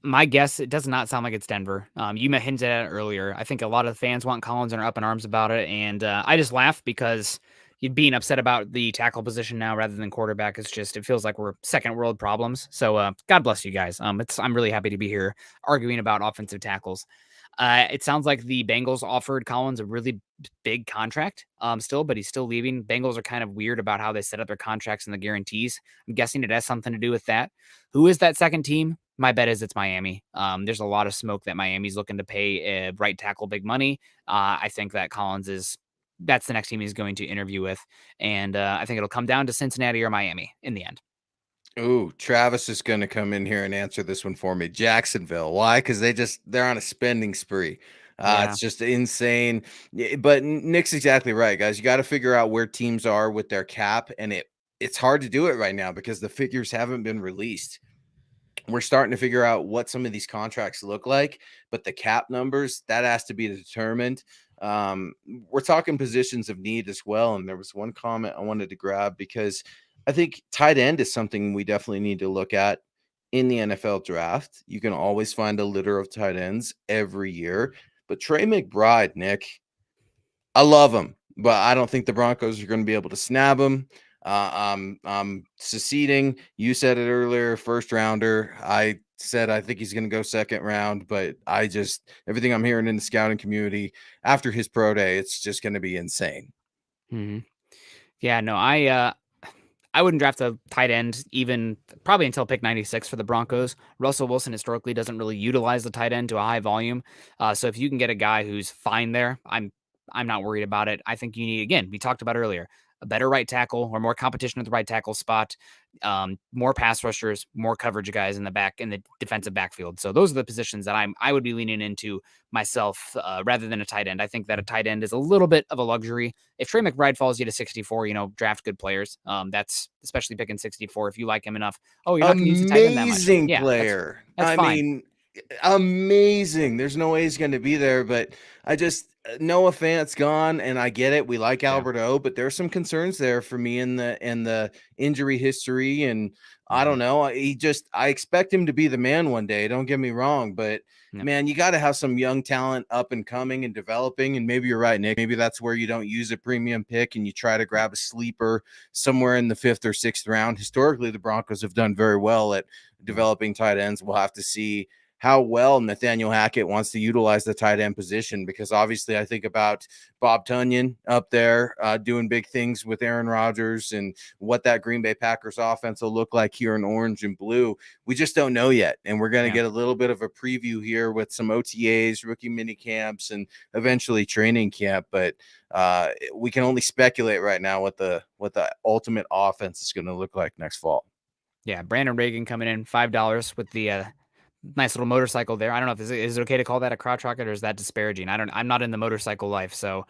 my guess, it does not sound like it's Denver. You hinted at it earlier. I think a lot of fans want Collins and are up in arms about it, and I just laugh because being upset about the tackle position now rather than quarterback is just, it feels like we're second world problems. So God bless you guys. I'm really happy to be here arguing about offensive tackles. It sounds like the Bengals offered Collins a really big contract still, but he's still leaving. Bengals are kind of weird about how they set up their contracts and the guarantees. I'm guessing it has something to do with that. Who is that second team? My bet is it's Miami. There's a lot of smoke that Miami's looking to pay a right tackle big money. I think that that's the next team he's going to interview with. And I think it'll come down to Cincinnati or Miami in the end. Ooh, Travis is going to come in here and answer this one for me. Jacksonville. Why? Because they're on a spending spree. It's just insane. But Nick's exactly right, guys. You got to figure out where teams are with their cap, and it's hard to do it right now because the figures haven't been released. We're starting to figure out what some of these contracts look like, but the cap numbers, that has to be determined. We're talking positions of need as well. And there was one comment I wanted to grab because I think tight end is something we definitely need to look at in the NFL draft. You can always find a litter of tight ends every year, but Trey McBride, Nick, I love him, but I don't think the Broncos are going to be able to snab him. I'm seceding. You said it earlier, first rounder. I said I think he's going to go second round, but everything I'm hearing in the scouting community after his pro day, it's just going to be insane. Mm-hmm. Yeah, no, I wouldn't draft a tight end even probably until pick 96 for the Broncos. Russell Wilson historically doesn't really utilize the tight end to a high volume. So if you can get a guy who's fine there, I'm not worried about it. I think you need, again, we talked about earlier, a better right tackle or more competition at the right tackle spot, more pass rushers, more coverage guys in the defensive backfield. So those are the positions that I would be leaning into myself rather than a tight end. I think that a tight end is a little bit of a luxury. If Trey McBride falls you to 64, draft good players. That's especially picking 64 if you like him enough. Oh, you're not going to use the tight end that much. Amazing player. That's fine. Amazing. There's no way he's going to be there, but Noah Fant's gone, and I get it. We like Albert O, but there's some concerns there for me in the injury history, and I don't know. I expect him to be the man one day. Don't get me wrong, but man, you got to have some young talent up and coming and developing. And maybe you're right, Nick. Maybe that's where you don't use a premium pick and you try to grab a sleeper somewhere in the 5th or 6th round. Historically, the Broncos have done very well at developing tight ends. We'll have to see how well Nathaniel Hackett wants to utilize the tight end position, because obviously I think about Bob Tunyon up there doing big things with Aaron Rodgers and what that Green Bay Packers offense will look like here in orange and blue. We just don't know yet. And we're going to get a little bit of a preview here with some OTAs, rookie mini camps, and eventually training camp. But we can only speculate right now what the ultimate offense is going to look like next fall. Yeah. Brandon Reagan coming in $5 with the, nice little motorcycle there. I don't know if is it okay to call that a crotch rocket or is that disparaging? I'm not in the motorcycle life, so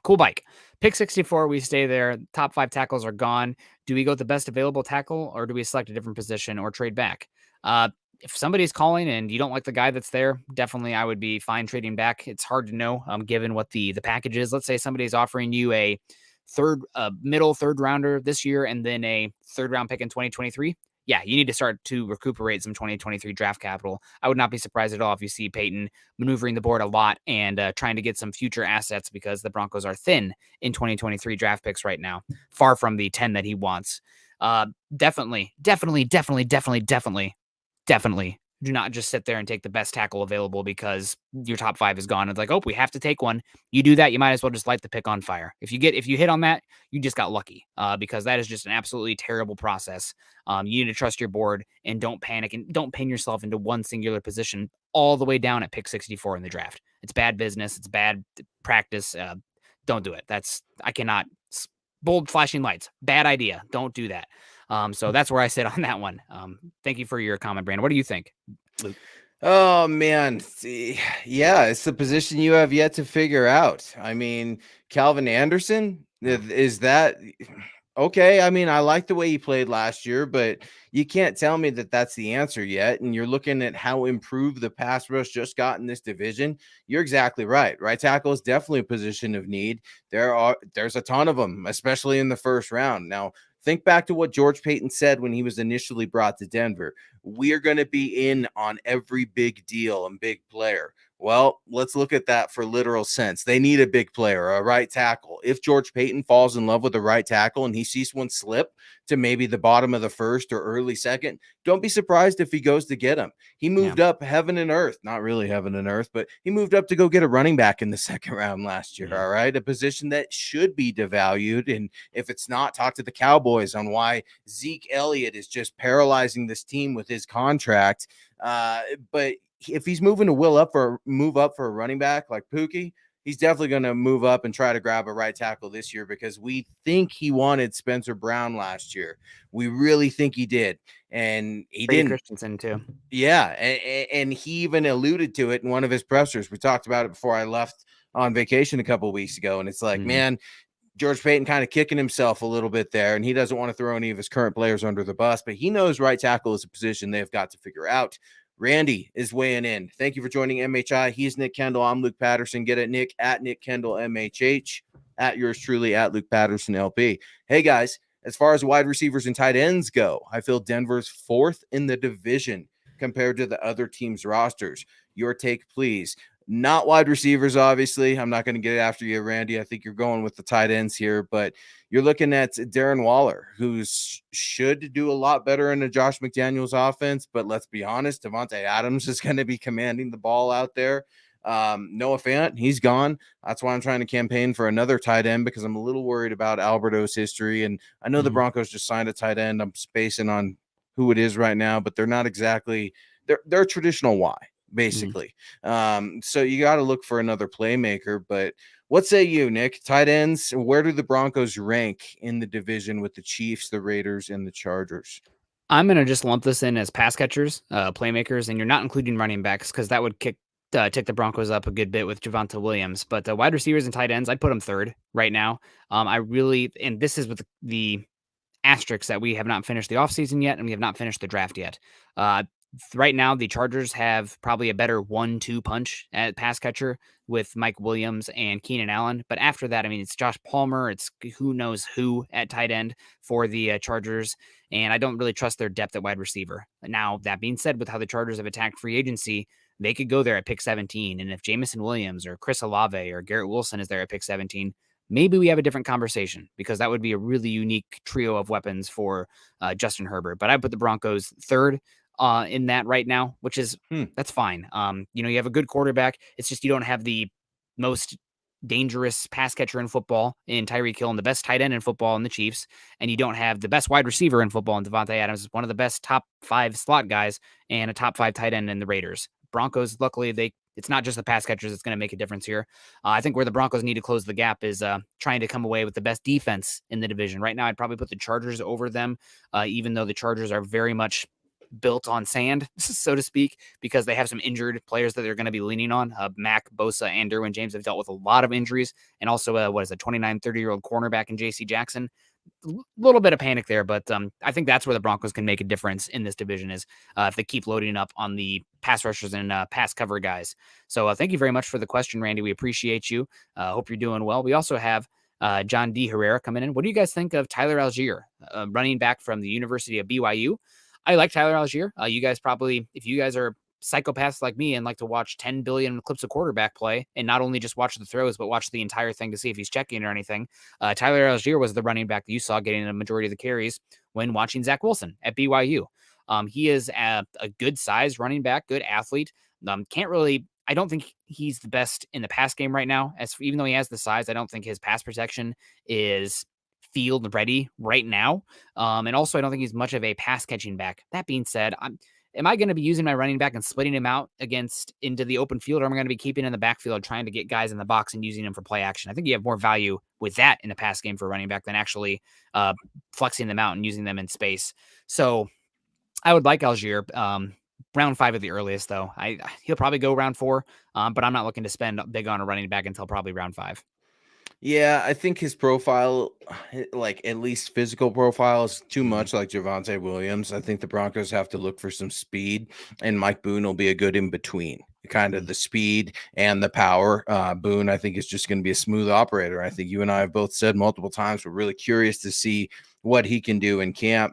cool bike. Pick 64, we stay there. Top 5 tackles are gone. Do we go with the best available tackle or do we select a different position or trade back? If somebody's calling and you don't like the guy that's there, definitely I would be fine trading back. It's hard to know given what the package is. Let's say somebody's offering you a middle third rounder this year and then a 3rd round pick in 2023. Yeah, you need to start to recuperate some 2023 draft capital. I would not be surprised at all if you see Peyton maneuvering the board a lot and trying to get some future assets, because the Broncos are thin in 2023 draft picks right now, far from the 10 that he wants. Definitely do not just sit there and take the best tackle available because your top 5 is gone. It's like, oh, we have to take one. You do that, you might as well just light the pick on fire. If you hit on that, you just got lucky, because that is just an absolutely terrible process. You need to trust your board and don't panic and don't pin yourself into one singular position all the way down at pick 64 in the draft. It's bad business. It's bad practice. Don't do it. I cannot. Bold flashing lights. Bad idea. Don't do that. So that's where I sit on that one. Thank you for your comment, Brandon. What do you think, Luke? Oh man, yeah, it's the position you have yet to figure out. I mean, Calvin Anderson, is that okay? I mean, I like the way he played last year, but you can't tell me that that's the answer yet. And you're looking at how improved the pass rush just got in this division. You're exactly right. Right tackle is definitely a position of need. There's a ton of them, especially in the first round. Now, think back to what George Payton said when he was initially brought to Denver. We are going to be in on every big deal and big player. Well, let's look at that for literal sense. They need a big player, a right tackle. If George Payton falls in love with a right tackle and he sees one slip to maybe the bottom of the first or early second, don't be surprised if he goes to get him. He moved up heaven and earth, not really heaven and earth, but he moved up to go get a running back in the second round last year. All right. A position that should be devalued. And if it's not, talk to the Cowboys on why Zeke Elliott is just paralyzing this team with his contract. But if he's moving to move up for a running back like Pookie, he's definitely going to move up and try to grab a right tackle this year because we think he wanted Spencer Brown last year. We really think he did. And he didn't. Christensen too. Yeah. And he even alluded to it in one of his pressers. We talked about it before I left on vacation a couple of weeks ago. And it's like, man, George Payton kind of kicking himself a little bit there, and he doesn't want to throw any of his current players under the bus, but he knows right tackle is a position they've got to figure out. Randy is weighing in. Thank you for joining MHI. He's Nick Kendell. I'm Luke Patterson. Get at Nick at Nick Kendell MHH, at yours truly at Luke Patterson LP. Hey guys, as far as wide receivers and tight ends go, I feel Denver's 4th in the division compared to the other teams' rosters. Your take, please. Not wide receivers, obviously. I'm not going to get after you, Randy. I think you're going with the tight ends here, but you're looking at Darren Waller, who should do a lot better in a Josh McDaniels offense, but let's be honest, Davante Adams is going to be commanding the ball out there. Noah Fant, he's gone. That's why I'm trying to campaign for another tight end because I'm a little worried about Alberto's history, and I know the Broncos just signed a tight end. I'm spacing on who it is right now, but they're not exactly – they're a traditional Y. Basically. So you got to look for another playmaker, but what say you, Nick? Tight ends, where do the Broncos rank in the division with the Chiefs, the Raiders, and the Chargers? I'm going to just lump this in as pass catchers, playmakers, and you're not including running backs because that would tick the Broncos up a good bit with Javonte Williams. But wide receivers and tight ends, I'd put them 3rd right now. And this is with the asterisks that we have not finished the offseason yet and we have not finished the draft yet. Right now, the Chargers have probably a better 1-2 punch at pass catcher with Mike Williams and Keenan Allen. But after that, I mean, it's Josh Palmer. It's who knows who at tight end for the Chargers. And I don't really trust their depth at wide receiver. Now, that being said, with how the Chargers have attacked free agency, they could go there at pick 17. And if Jameson Williams or Chris Olave or Garrett Wilson is there at pick 17, maybe we have a different conversation because that would be a really unique trio of weapons for Justin Herbert. But I put the Broncos 3rd. In that right now, which is that's fine. You have a good quarterback. It's just you don't have the most dangerous pass catcher in football in Tyreek Hill and the best tight end in football in the Chiefs, and you don't have the best wide receiver in football in Davante Adams, one of the best top 5 slot guys and a top 5 tight end in the Raiders. Broncos, luckily, it's not just the pass catchers that's going to make a difference here. I think where the Broncos need to close the gap is trying to come away with the best defense in the division. Right now, I'd probably put the Chargers over them, even though the Chargers are very much built on sand, so to speak, because they have some injured players that they're going to be leaning on. Mac, Bosa, and Derwin James have dealt with a lot of injuries, and also a 29, 30-year-old cornerback in J.C. Jackson. A little bit of panic there, but I think that's where the Broncos can make a difference in this division is if they keep loading up on the pass rushers and pass cover guys. So thank you very much for the question, Randy. We appreciate you. Hope you're doing well. We also have John D. Herrera coming in. What do you guys think of Tyler Algiere, running back from the University of BYU? I like Tyler Algiere. You guys probably, if you guys are psychopaths like me and like to watch 10 billion clips of quarterback play and not only just watch the throws, but watch the entire thing to see if he's checking or anything. Tyler Algiere was the running back that you saw getting a majority of the carries when watching Zach Wilson at BYU. He is a good size running back, good athlete. I don't think he's the best in the pass game right now. Even though he has the size, I don't think his pass protection is field ready right now. And also, I don't think he's much of a pass catching back. That being said, am I going to be using my running back and splitting him out into the open field, or am I going to be keeping in the backfield trying to get guys in the box and using them for play action? I think you have more value with that in the pass game for running back than actually flexing them out and using them in space. So I would like Algiere. Round 5 at the earliest, though. He'll probably go round 4, but I'm not looking to spend big on a running back until probably round 5. Yeah, I think his profile, like at least physical profile, is too much like Javonte Williams. I think the Broncos have to look for some speed, and Mike Boone will be a good in between, kind of the speed and the power. Boone, I think, is just going to be a smooth operator. I think you and I have both said multiple times we're really curious to see what he can do in camp.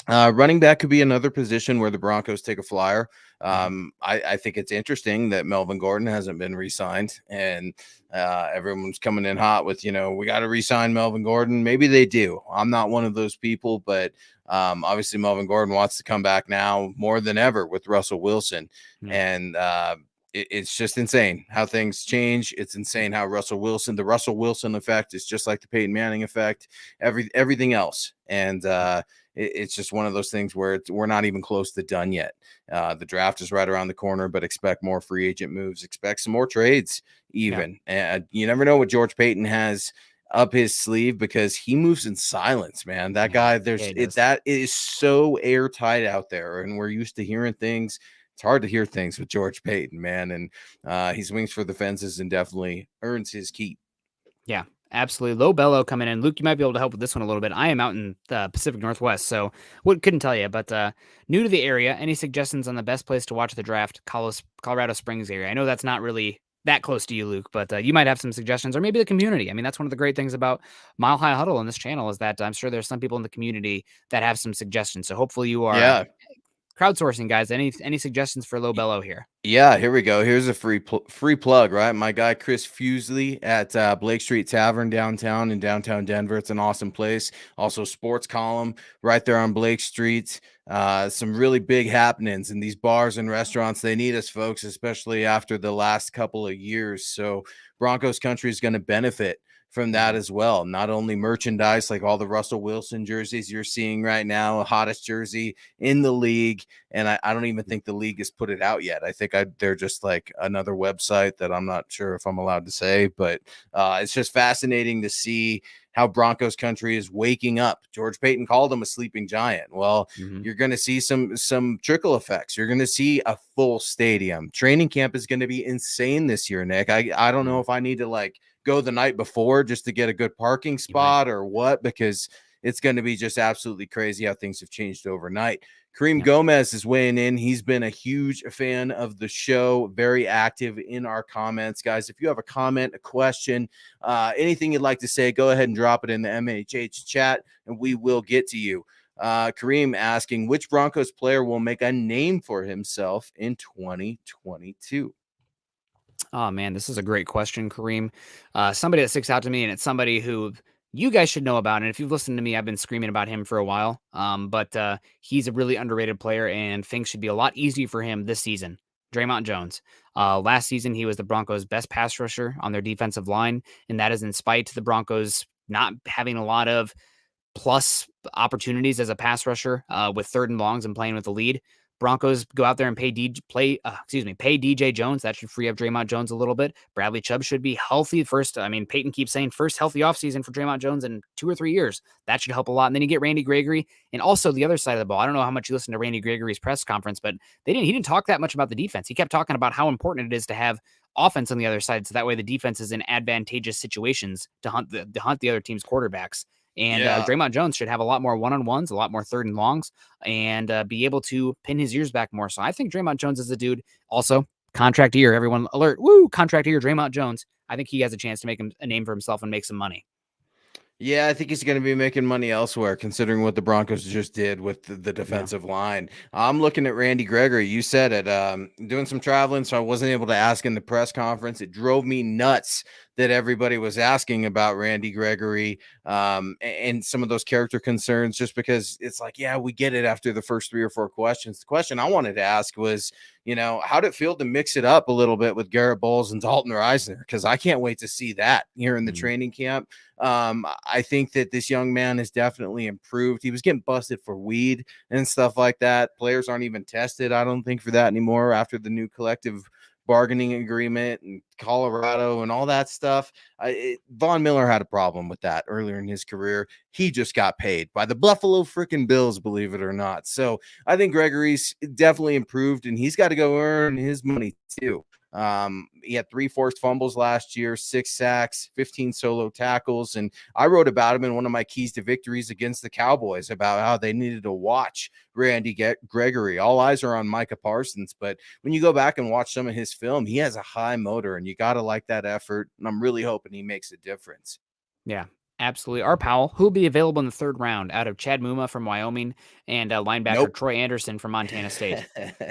Running back could be another position where the Broncos take a flyer. I think it's interesting that Melvin Gordon hasn't been re-signed, and everyone's coming in hot with, we got to re-sign Melvin Gordon. Maybe they do. I'm not one of those people, but obviously Melvin Gordon wants to come back now more than ever with Russell Wilson. And it's just insane how things change. It's insane how the Russell Wilson effect is just like the Peyton Manning effect, everything else. And it's just one of those things where we're not even close to done yet. The draft is right around the corner, but expect more free agent moves, expect some more trades even. Yeah. And you never know what George Payton has up his sleeve because he moves in silence, man. That guy, that is so airtight out there. And we're used to hearing things. It's hard to hear things with George Payton, man. And he swings for the fences and definitely earns his keep. Yeah. Absolutely. Low bellow coming in. Luke, you might be able to help with this one a little bit. I am out in the Pacific Northwest, so couldn't tell you, but new to the area. Any suggestions on the best place to watch the draft? Colorado Springs area. I know that's not really that close to you, Luke, but you might have some suggestions, or maybe the community. I mean, that's one of the great things about Mile High Huddle on this channel is that I'm sure there's some people in the community that have some suggestions. So hopefully you are crowdsourcing, guys. Any suggestions for low bellow here? Yeah, here we go. Here's a free plug, right? My guy Chris Fusely at Blake Street Tavern downtown in downtown Denver. It's an awesome place. Also, sports column right there on Blake Street. Some really big happenings in these bars and restaurants. They need us, folks, especially after the last couple of years. So Broncos country is going to benefit from that as well. Not only merchandise like all the Russell Wilson jerseys you're seeing right now, hottest jersey in the league. And I don't even think the league has put it out yet. I think they're just like another website that I'm not sure if I'm allowed to say, but it's just fascinating to see how Broncos country is waking up. George Payton called him a sleeping giant. Well, you're going to see some trickle effects. You're going to see a full stadium. Training camp is going to be insane this year, Nick. I don't know if I need to go the night before just to get a good parking spot or what, because it's going to be just absolutely crazy how things have changed overnight. Kareem Gomez is weighing in. He's been a huge fan of the show, very active in our comments. Guys, if you have a comment, a question, anything you'd like to say, go ahead and drop it in the MHH chat, and we will get to you. Kareem asking, which Broncos player will make a name for himself in 2022? Oh, man, this is a great question, Kareem. Somebody that sticks out to me, and it's somebody who you guys should know about. And if you've listened to me, I've been screaming about him for a while. But he's a really underrated player, and things should be a lot easier for him this season. Draymond Jones. Last season, he was the Broncos' best pass rusher on their defensive line, and that is in spite of the Broncos not having a lot of plus opportunities as a pass rusher with 3rd and longs and playing with the lead. Broncos go out there and pay DJ Jones. That should free up Draymond Jones a little bit. Bradley Chubb should be healthy first. I mean, Peyton keeps saying first healthy offseason for Draymond Jones in 2 or 3 years. That should help a lot. And then you get Randy Gregory. And also the other side of the ball. I don't know how much you listened to Randy Gregory's press conference, but he didn't talk that much about the defense. He kept talking about how important it is to have offense on the other side, so that way the defense is in advantageous situations to hunt the other team's quarterbacks. And Draymond Jones should have a lot more one-on-ones, a lot more 3rd and longs, and be able to pin his ears back more. So I think Draymond Jones is a dude. Also, contract year. Everyone alert. Woo! Contract year, Draymond Jones. I think he has a chance to make him a name for himself and make some money. Yeah, I think he's going to be making money elsewhere, considering what the Broncos just did with the Yeah. defensive line. I'm looking at Randy Gregory. You said it. Doing some traveling, so I wasn't able to ask in the press conference. It drove me nuts that everybody was asking about Randy Gregory and some of those character concerns, just because it's like, yeah, we get it after the first 3 or 4 questions. The question I wanted to ask was, how'd it feel to mix it up a little bit with Garrett Bowles and Dalton Reisner? Because I can't wait to see that here in the training camp. I think that this young man has definitely improved. He was getting busted for weed and stuff like that. Players aren't even tested, I don't think, for that anymore after the new collective bargaining agreement and Colorado and all that stuff. Von Miller had a problem with that earlier in his career. He just got paid by the Buffalo freaking Bills, believe it or not. So I think Gregory's definitely improved, and he's got to go earn his money too. He had 3 forced fumbles last year, 6 sacks, 15 solo tackles. And I wrote about him in one of my keys to victories against the Cowboys about how they needed to watch Randy Gregory. All eyes are on Micah Parsons. But when you go back and watch some of his film, he has a high motor, and you got to like that effort. And I'm really hoping he makes a difference. Yeah, absolutely. Our Powell, who will be available in the 3rd round out of Chad Muma from Wyoming and linebacker Nope. Troy Anderson from Montana State.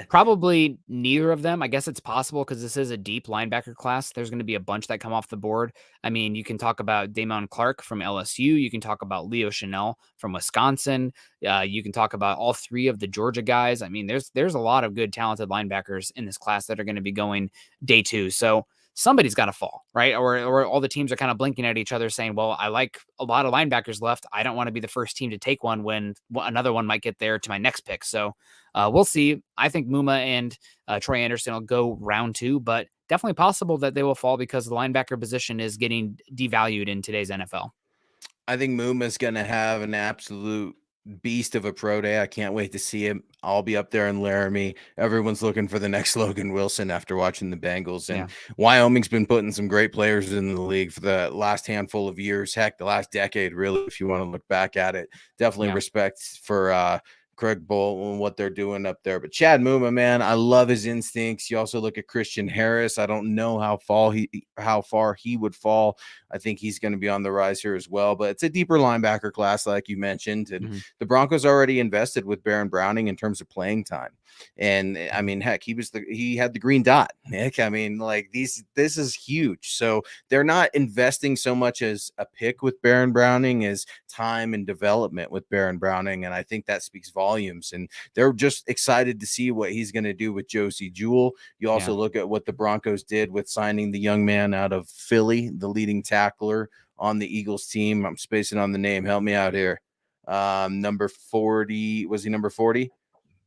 Probably neither of them. I guess it's possible because this is a deep linebacker class. There's going to be a bunch that come off the board. I mean, you can talk about Damon Clark from LSU. You can talk about Leo Chanel from Wisconsin. You can talk about all 3 of the Georgia guys. I mean, there's a lot of good, talented linebackers in this class that are going to be going day 2. So somebody's got to fall, right? Or all the teams are kind of blinking at each other saying, well, I like a lot of linebackers left. I don't want to be the first team to take one when another one might get there to my next pick. So we'll see. I think Muma and Troy Anderson will go round 2, but definitely possible that they will fall because the linebacker position is getting devalued in today's NFL. I think Muma's going to have an absolute beast of a pro day. I can't wait to see him. I'll be up there in Laramie. Everyone's looking for the next Logan Wilson after watching the Bengals. And Wyoming's been putting some great players in the league for the last handful of years. Heck, the last decade, really, if you want to look back at it. Definitely respect for Craig Bolt and what they're doing up there. But Chad Muma, man, I love his instincts. You also look at Christian Harris. I don't know how far he would fall. I think he's going to be on the rise here as well. But it's a deeper linebacker class, like you mentioned. And the Broncos already invested with Baron Browning in terms of playing time. And I mean, heck, he had the green dot, Nick. I mean, like this is huge. So they're not investing so much as a pick with Baron Browning as time and development with Baron Browning. And I think that speaks volumes. And they're just excited to see what he's going to do with Josie Jewell. You also look at what the Broncos did with signing the young man out of Philly, the leading tackler on the Eagles team. I'm spacing on the name. Help me out here. Number 40. Was he number 40?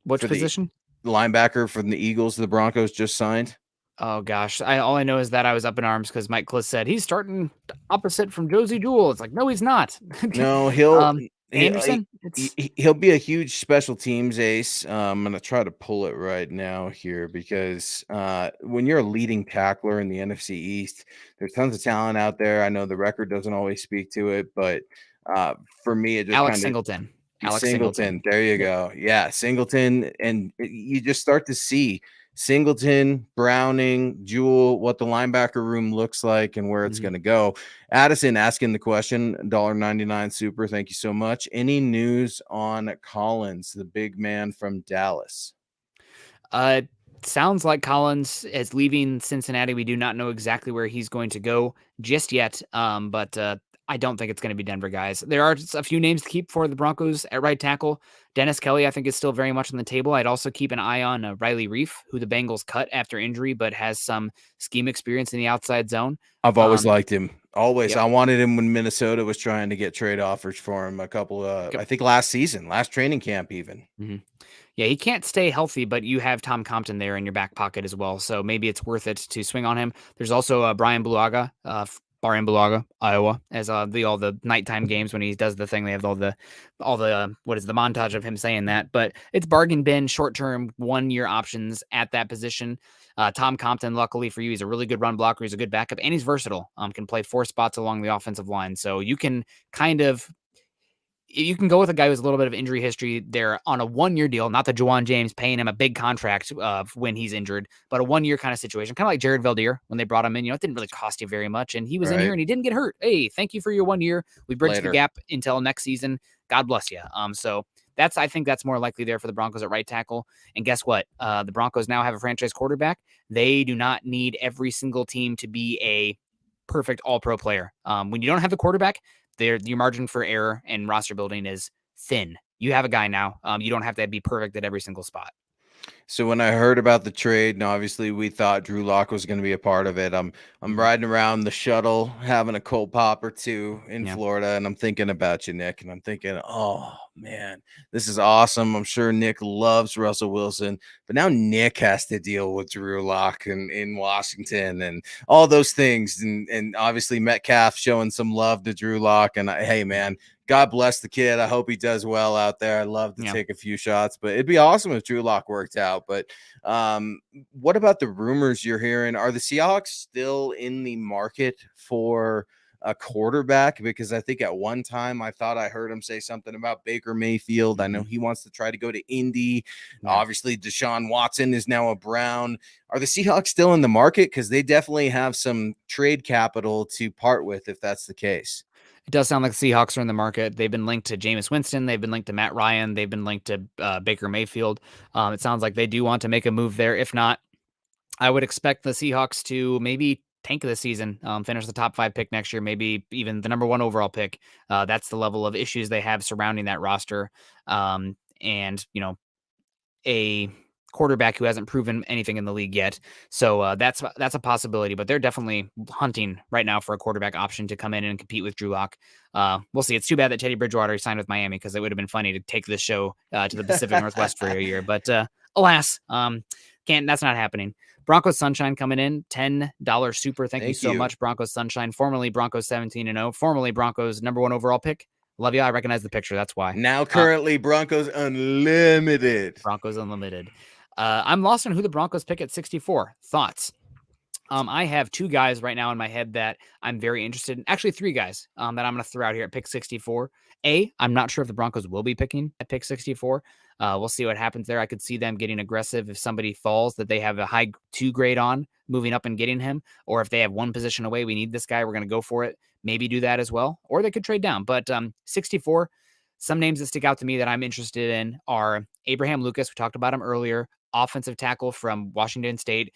Which For the position? linebacker from the Eagles, the Broncos just signed. Oh gosh, all I know is that I was up in arms because Mike Kliss said he's starting opposite from Josie Jewell. It's like, no, he's not. No, Anderson. he'll be a huge special teams ace. I'm gonna try to pull it right now here because when you're a leading tackler in the NFC East, there's tons of talent out there. I know the record doesn't always speak to it, but for me, it just Alex kind of Singleton. There you go. Yeah, Singleton, and you just start to see Singleton, Browning, Jewell, what the linebacker room looks like and where it's going to go. Addison asking the question, $1.99 super. Thank you so much. Any news on Collins, the big man from Dallas? Sounds like Collins is leaving Cincinnati. We do not know exactly where he's going to go just yet. But I don't think it's going to be Denver, guys. There are just a few names to keep for the Broncos at right tackle. Dennis Kelly, I think, is still very much on the table. I'd also keep an eye on Reilly Reef, who the Bengals cut after injury, but has some scheme experience in the outside zone. I've always liked him. Always. Yep. I wanted him when Minnesota was trying to get trade offers for him a couple of, I think last training camp even. Yeah, he can't stay healthy, but you have Tom Compton there in your back pocket as well. So maybe it's worth it to swing on him. There's also Brian Bulaga, Iowa, as all the nighttime games when he does the thing. They have all the what is the montage of him saying that. But it's bargain bin, short term, 1-year options at that position. Tom Compton, luckily for you, he's a really good run blocker. He's a good backup, and he's versatile. Can play 4 spots along the offensive line. So you can kind of you can go with a guy who's a little bit of injury history there on a 1-year deal, not the Juwan James paying him a big contract when he's injured, but a 1-year kind of situation, kind of like Jared Valdir when they brought him in. It didn't really cost you very much, and he was in here and he didn't get hurt. Hey, thank you for your 1 year. We bridged the gap until next season. God bless you. So I think that's more likely there for the Broncos at right tackle. And guess what? The Broncos now have a franchise quarterback. They do not need every single team to be a perfect all-pro player. When you don't have the quarterback, your margin for error and roster building is thin. You have a guy now. You don't have to be perfect at every single spot. So when I heard about the trade, and obviously we thought Drew Lock was going to be a part of it, I'm riding around the shuttle, having a cold pop or two in Florida, and I'm thinking about you, Nick, and I'm thinking, oh man, this is awesome. I'm sure Nick loves Russell Wilson, but now Nick has to deal with Drew Lock in Washington and all those things, and obviously Metcalf showing some love to Drew Lock, and hey man, God bless the kid. I hope he does well out there. I'd love to take a few shots, but it'd be awesome if Drew Lock worked out. But what about the rumors you're hearing? Are the Seahawks still in the market for a quarterback? Because I think at one time I thought I heard him say something about Baker Mayfield. I know he wants to try to go to Indy. Obviously, Deshaun Watson is now a Brown. Are the Seahawks still in the market? Because they definitely have some trade capital to part with if that's the case. It does sound like the Seahawks are in the market. They've been linked to Jameis Winston. They've been linked to Matt Ryan. They've been linked to Baker Mayfield. It sounds like they do want to make a move there. If not, I would expect the Seahawks to maybe tank this season, finish the top 5 pick next year, maybe even the number 1 overall pick. That's the level of issues they have surrounding that roster. And, a quarterback who hasn't proven anything in the league yet. So that's a possibility, but they're definitely hunting right now for a quarterback option to come in and compete with Drew Lock. We'll see. It's too bad that Teddy Bridgewater signed with Miami because it would have been funny to take this show to the Pacific Northwest for a year. But alas, that's not happening. Broncos Sunshine coming in, $10 super. Thank you so much, Broncos Sunshine, formerly Broncos 17-0, formerly Broncos number 1 overall pick. Love you. I recognize the picture. That's why. Now currently Broncos Unlimited. Broncos Unlimited. I'm lost on who the Broncos pick at 64. Thoughts? I have 2 guys right now in my head that I'm very interested in. Actually, 3 guys that I'm going to throw out here at pick 64. I'm not sure if the Broncos will be picking at pick 64. We'll see what happens there. I could see them getting aggressive if somebody falls that they have a high 2 grade on, moving up and getting him. Or if they have one position away, we need this guy, we're going to go for it. Maybe do that as well. Or they could trade down. But 64, some names that stick out to me that I'm interested in are Abraham Lucas. We talked about him earlier. Offensive tackle from Washington State,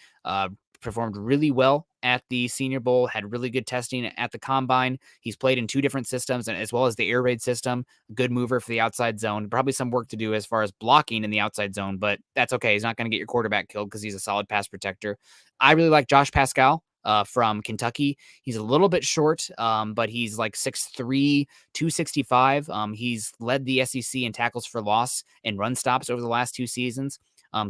performed really well at the Senior Bowl, had really good testing at the Combine. He's played in 2 different systems, and as well as the air raid system. Good mover for the outside zone. Probably some work to do as far as blocking in the outside zone, but that's okay. He's not going to get your quarterback killed because he's a solid pass protector. I really like Josh Pascal from Kentucky. He's a little bit short, but he's like 6'3", 265. He's led the SEC in tackles for loss and run stops over the last 2 seasons.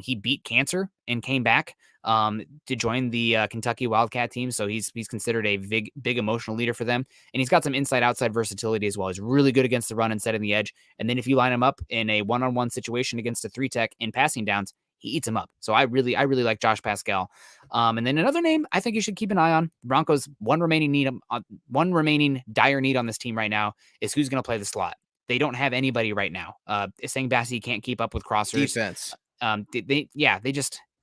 He beat cancer and came back to join the Kentucky Wildcat team. So he's considered a big emotional leader for them. And he's got some inside-outside versatility as well. He's really good against the run and setting the edge. And then if you line him up in a one-on-one situation against a 3-tech in passing downs, he eats him up. So I really like Josh Pascal. And then another name I think you should keep an eye on. Broncos one remaining dire need on this team right now is who's going to play the slot. They don't have anybody right now. Saying Bassey can't keep up with crossers. Defense.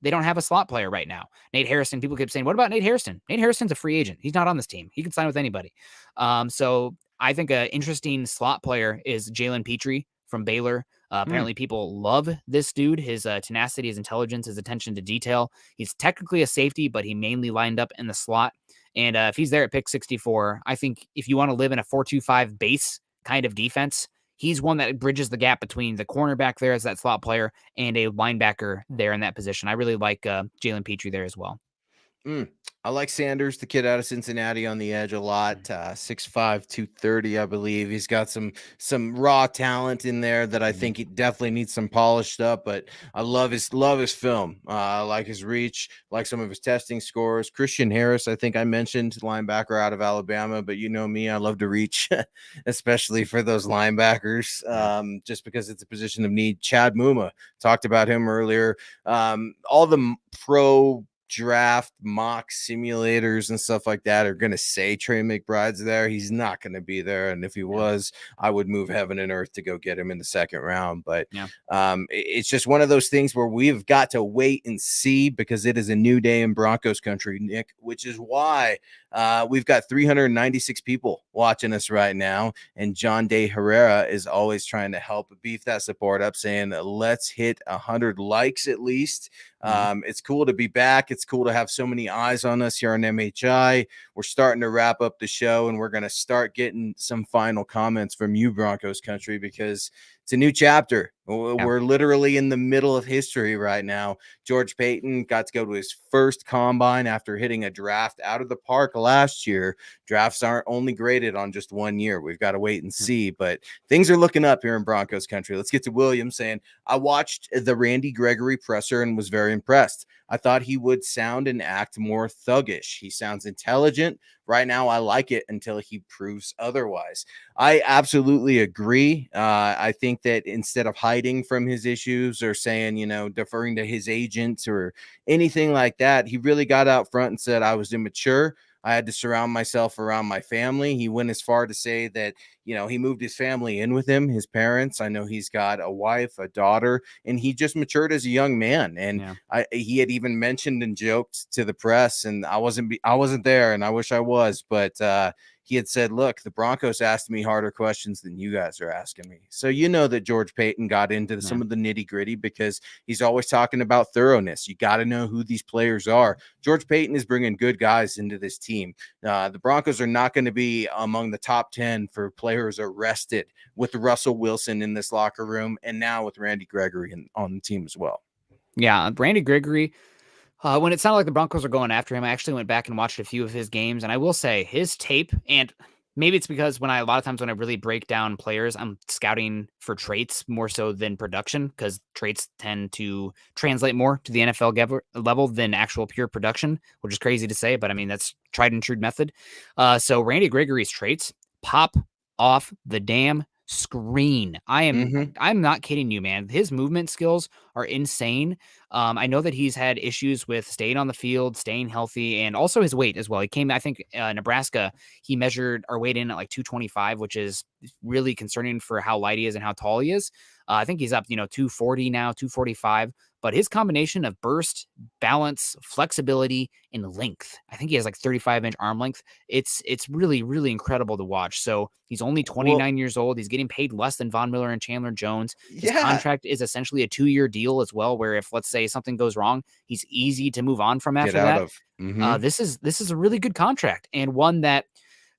They don't have a slot player right now. Nate Harrison, people keep saying, what about Nate Harrison? Nate Harrison's a free agent. He's not on this team. He can sign with anybody. So I think an interesting slot player is Jalen Petry from Baylor. Apparently people love this dude, his tenacity, his intelligence, his attention to detail. He's technically a safety, but he mainly lined up in the slot. And if he's there at pick 64, I think if you want to live in a 4-2-5 base kind of defense, he's one that bridges the gap between the cornerback there as that slot player and a linebacker there in that position. I really like Jalen Petry there as well. I like Sanders, the kid out of Cincinnati, on the edge a lot. 6'5", 230, I believe. He's got some raw talent in there that I think he definitely needs some polished up. But I love his film. I like his reach, like some of his testing scores. Christian Harris, I think I mentioned, linebacker out of Alabama. But you know me, I love to reach, especially for those linebackers, just because it's a position of need. Chad Muma, talked about him earlier. All the pro draft mock simulators and stuff like that are going to say Trey McBride's there. He's not going to be there. And if he was, I would move heaven and earth to go get him in the second round. But it's just one of those things where we've got to wait and see, because it is a new day in Broncos country, Nick, which is why we've got 396 people watching us right now. And John Day Herrera is always trying to help beef that support up, saying, let's hit 100 likes at least. It's cool to be back. It's cool to have so many eyes on us here on MHI. We're starting to wrap up the show, and we're going to start getting some final comments from you, Broncos country, because it's a new chapter. We're literally in the middle of history right now. George Paton got to go to his first combine after hitting a draft out of the park last year. Drafts aren't only graded on just 1 year. We've got to wait and see, but things are looking up here in Broncos country. Let's get to William saying, I watched the Brandy Gregory presser and was very impressed. I thought he would sound and act more thuggish. He sounds intelligent. Right now, I like it until he proves otherwise. I absolutely agree. I think that instead of hiding from his issues or saying, deferring to his agents or anything like that, he really got out front and said, I was immature. I had to surround myself around my family. He went as far to say that, he moved his family in with him, his parents. I know he's got a wife, a daughter, and he just matured as a young man. And he had even mentioned and joked to the press, and I wasn't there, and I wish I was, but he had said, look, the Broncos asked me harder questions than you guys are asking me. So that George Paton got into some of the nitty gritty, because he's always talking about thoroughness. You got to know who these players are. George Paton is bringing good guys into this team. The Broncos are not going to be among the top 10 for players arrested, with Russell Wilson in this locker room, and now with Randy Gregory on the team as well. Yeah, Brandy Gregory, when it sounded like the Broncos were going after him, I actually went back and watched a few of his games, and I will say his tape, and maybe it's because a lot of times when I really break down players, I'm scouting for traits more so than production, because traits tend to translate more to the NFL level than actual pure production, which is crazy to say, but I mean, that's tried and true method. So Randy Gregory's traits pop off the damn screen. I'm not kidding you, man. His movement skills are insane. I know that he's had issues with staying on the field, staying healthy, and also his weight as well. He came, I think, Nebraska, he measured our weight in at like 225, which is really concerning for how light he is and how tall he is. I think he's up, 240 now, 245. But his combination of burst, balance, flexibility, and length, I think he has like 35-inch arm length. It's really, really incredible to watch. So he's only 29 years old. He's getting paid less than Von Miller and Chandler Jones. His contract is essentially a 2-year deal as well, where if, let's say, something goes wrong, he's easy to move on from after that. This is a really good contract, and one that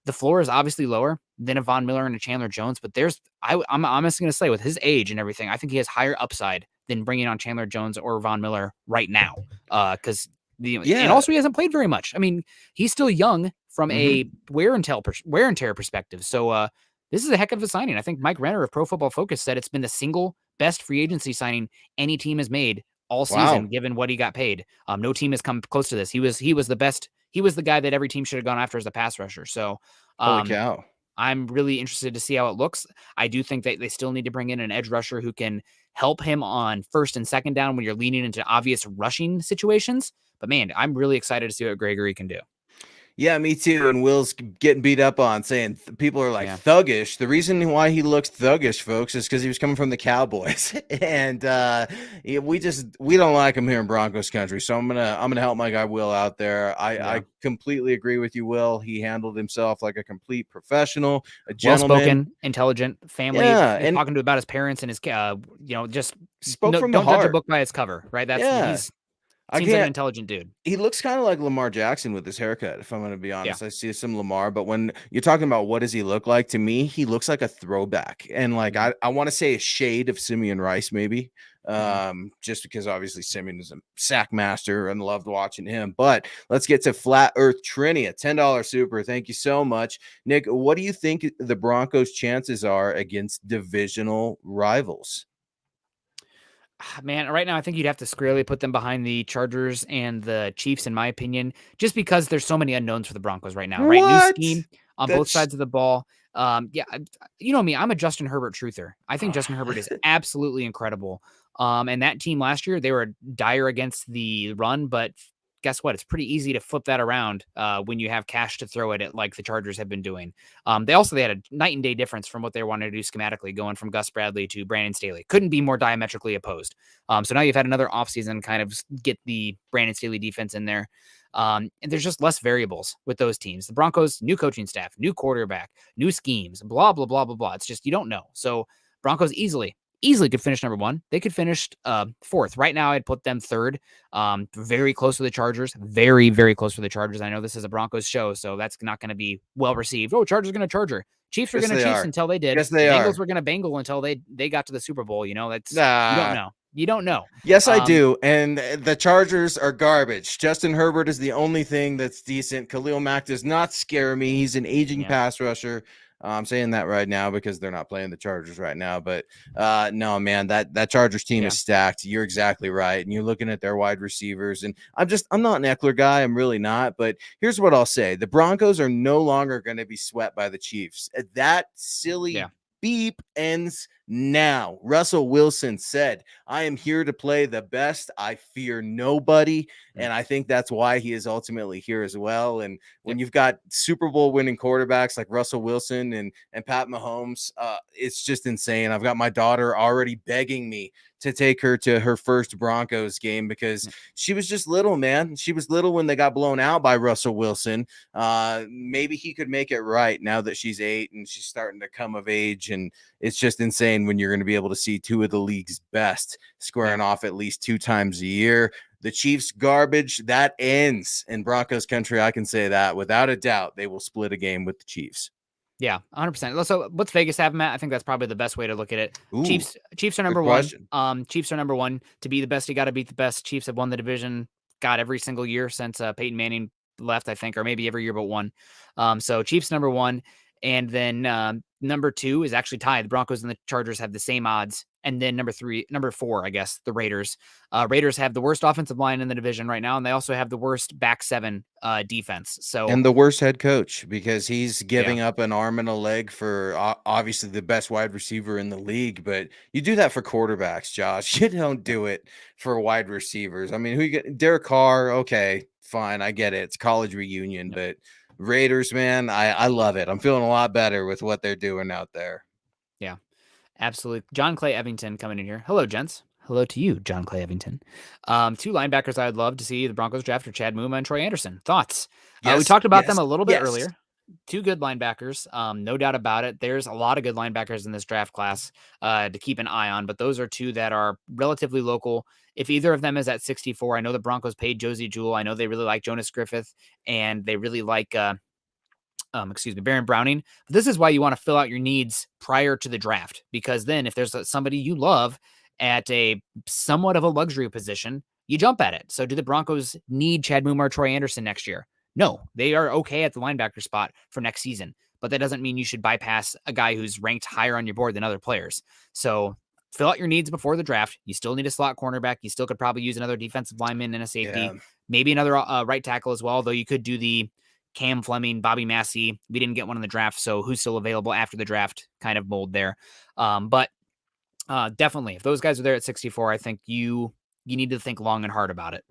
the floor is obviously lower than a Von Miller and a Chandler Jones, but I'm honestly going to say, with his age and everything, I think he has higher upside than bringing on Chandler Jones or Von Miller right now. And also he hasn't played very much. I mean, he's still young from a wear and tear perspective. So this is a heck of a signing. I think Mike Renner of Pro Football Focus said it's been the single best free agency signing any team has made all season, given what he got paid. No team has come close to this. He was the best. He was the guy that every team should have gone after as a pass rusher. So holy cow. I'm really interested to see how it looks. I do think that they still need to bring in an edge rusher who can help him on first and second down when you're leaning into obvious rushing situations. But man, I'm really excited to see what Gregory can do. Yeah, me too. And Will's getting beat up on, saying people are like thuggish. The reason why he looks thuggish, folks, is because he was coming from the Cowboys, and we don't like him here in Broncos country. So I'm gonna help my guy Will out there. I completely agree with you, Will. He handled himself like a complete professional, a gentleman, well-spoken, intelligent, family. And talking about his parents and his just spoke from the heart. Don't judge a book by its cover, right? Seems like an intelligent dude. He looks kind of like Lamar Jackson with his haircut, if I'm going to be honest. I see some Lamar, but when you're talking about what does he look like, to me, he looks like a throwback. And like, I want to say a shade of Simeon Rice, maybe, just because obviously Simeon is a sack master and loved watching him. But let's get to Flat Earth Trini, a $10 super. Thank you so much. Nick, what do you think the Broncos' chances are against divisional rivals? Man, right now I think you'd have to squarely put them behind the Chargers and the Chiefs, in my opinion, just because there's so many unknowns for the Broncos right now. Right, new scheme on both sides of the ball. You know me, I'm a Justin Herbert truther. I think Justin Herbert is absolutely incredible. And that team last year, they were dire against the run, but guess what? It's pretty easy to flip that around when you have cash to throw it at, like the Chargers have been doing. They had a night and day difference from what they wanted to do schematically, going from Gus Bradley to Brandon Staley. Couldn't be more diametrically opposed. So now you've had another offseason kind of get the Brandon Staley defense in there. And there's just less variables with those teams. The Broncos, new coaching staff, new quarterback, new schemes, blah, blah, blah, blah, blah. It's just, you don't know. So Broncos easily could finish number one. They could finish fourth. Right now, I'd put them third. Very close to the Chargers. Very, very close to the Chargers. I know this is a Broncos show, so that's not going to be well received. Oh, Chargers are going to Charger. Chiefs were going to Chiefs until they did. Yes, they Bengals were going to Bengal until they got to the Super Bowl. You know, that's you don't know. You don't know. Yes, I do. And the Chargers are garbage. Justin Herbert is the only thing that's decent. Khalil Mack does not scare me. He's an aging pass rusher. I'm saying that right now because they're not playing the Chargers right now. But no, man, that Chargers team is stacked. You're exactly right. And you're looking at their wide receivers. And I'm not an Eckler guy. I'm really not. But here's what I'll say. The Broncos are no longer going to be swept by the Chiefs. That silly beep ends now. Russell Wilson said, I am here to play the best. I fear nobody. And I think that's why he is ultimately here as well. And when you've got Super Bowl winning quarterbacks like Russell Wilson and Pat Mahomes, it's just insane. I've got my daughter already begging me to take her to her first Broncos game because she was just little, man. She was little when they got blown out by Russell Wilson. Maybe he could make it right now that she's 8 and she's starting to come of age. And it's just insane when you're going to be able to see two of the league's best squaring off at least 2 times a year. The Chiefs garbage, that ends in Broncos country. I can say that without a doubt. They will split a game with the Chiefs. Yeah, 100%. So what's Vegas have them at? I think that's probably the best way to look at it. Ooh, Chiefs are number one. Chiefs are number one. To be the best, you got to beat the best. Chiefs have won the division, every single year since Peyton Manning left, I think, or maybe every year but one. So Chiefs number one. And then number 2 is actually tied. The Broncos and the Chargers have the same odds. And then number 4, I guess, the Raiders. Raiders have the worst offensive line in the division right now, and they also have the worst back 7 defense. And the worst head coach because he's giving up an arm and a leg for obviously the best wide receiver in the league. But you do that for quarterbacks, Josh. You don't do it for wide receivers. I mean, who you get? Derek Carr. Okay, fine, I get it. It's college reunion, but Raiders, man, I love it. I'm feeling a lot better with what they're doing out there. Yeah, absolutely. John Clay Evington coming in here. Hello, gents. Hello to you, John Clay Evington. 2 linebackers I would love to see the Broncos draft are Chad Muma and Troy Anderson. Thoughts? We talked about them a little bit earlier. 2 good linebackers, no doubt about it. There's a lot of good linebackers in this draft class to keep an eye on, but those are 2 that are relatively local. If either of them is at 64, I know the Broncos paid Josie Jewell. I know they really like Jonas Griffith, and they really like Baron Browning. But this is why you want to fill out your needs prior to the draft, because then if there's somebody you love at a somewhat of a luxury position, you jump at it. So do the Broncos need Chad Muma or Troy Anderson next year? No, they are okay at the linebacker spot for next season, but that doesn't mean you should bypass a guy who's ranked higher on your board than other players. So fill out your needs before the draft. You still need a slot cornerback. You still could probably use another defensive lineman and a safety, maybe another right tackle as well, though you could do the Cam Fleming, Bobby Massey. We didn't get one in the draft, so who's still available after the draft kind of mold there. But definitely, if those guys are there at 64, I think you need to think long and hard about it.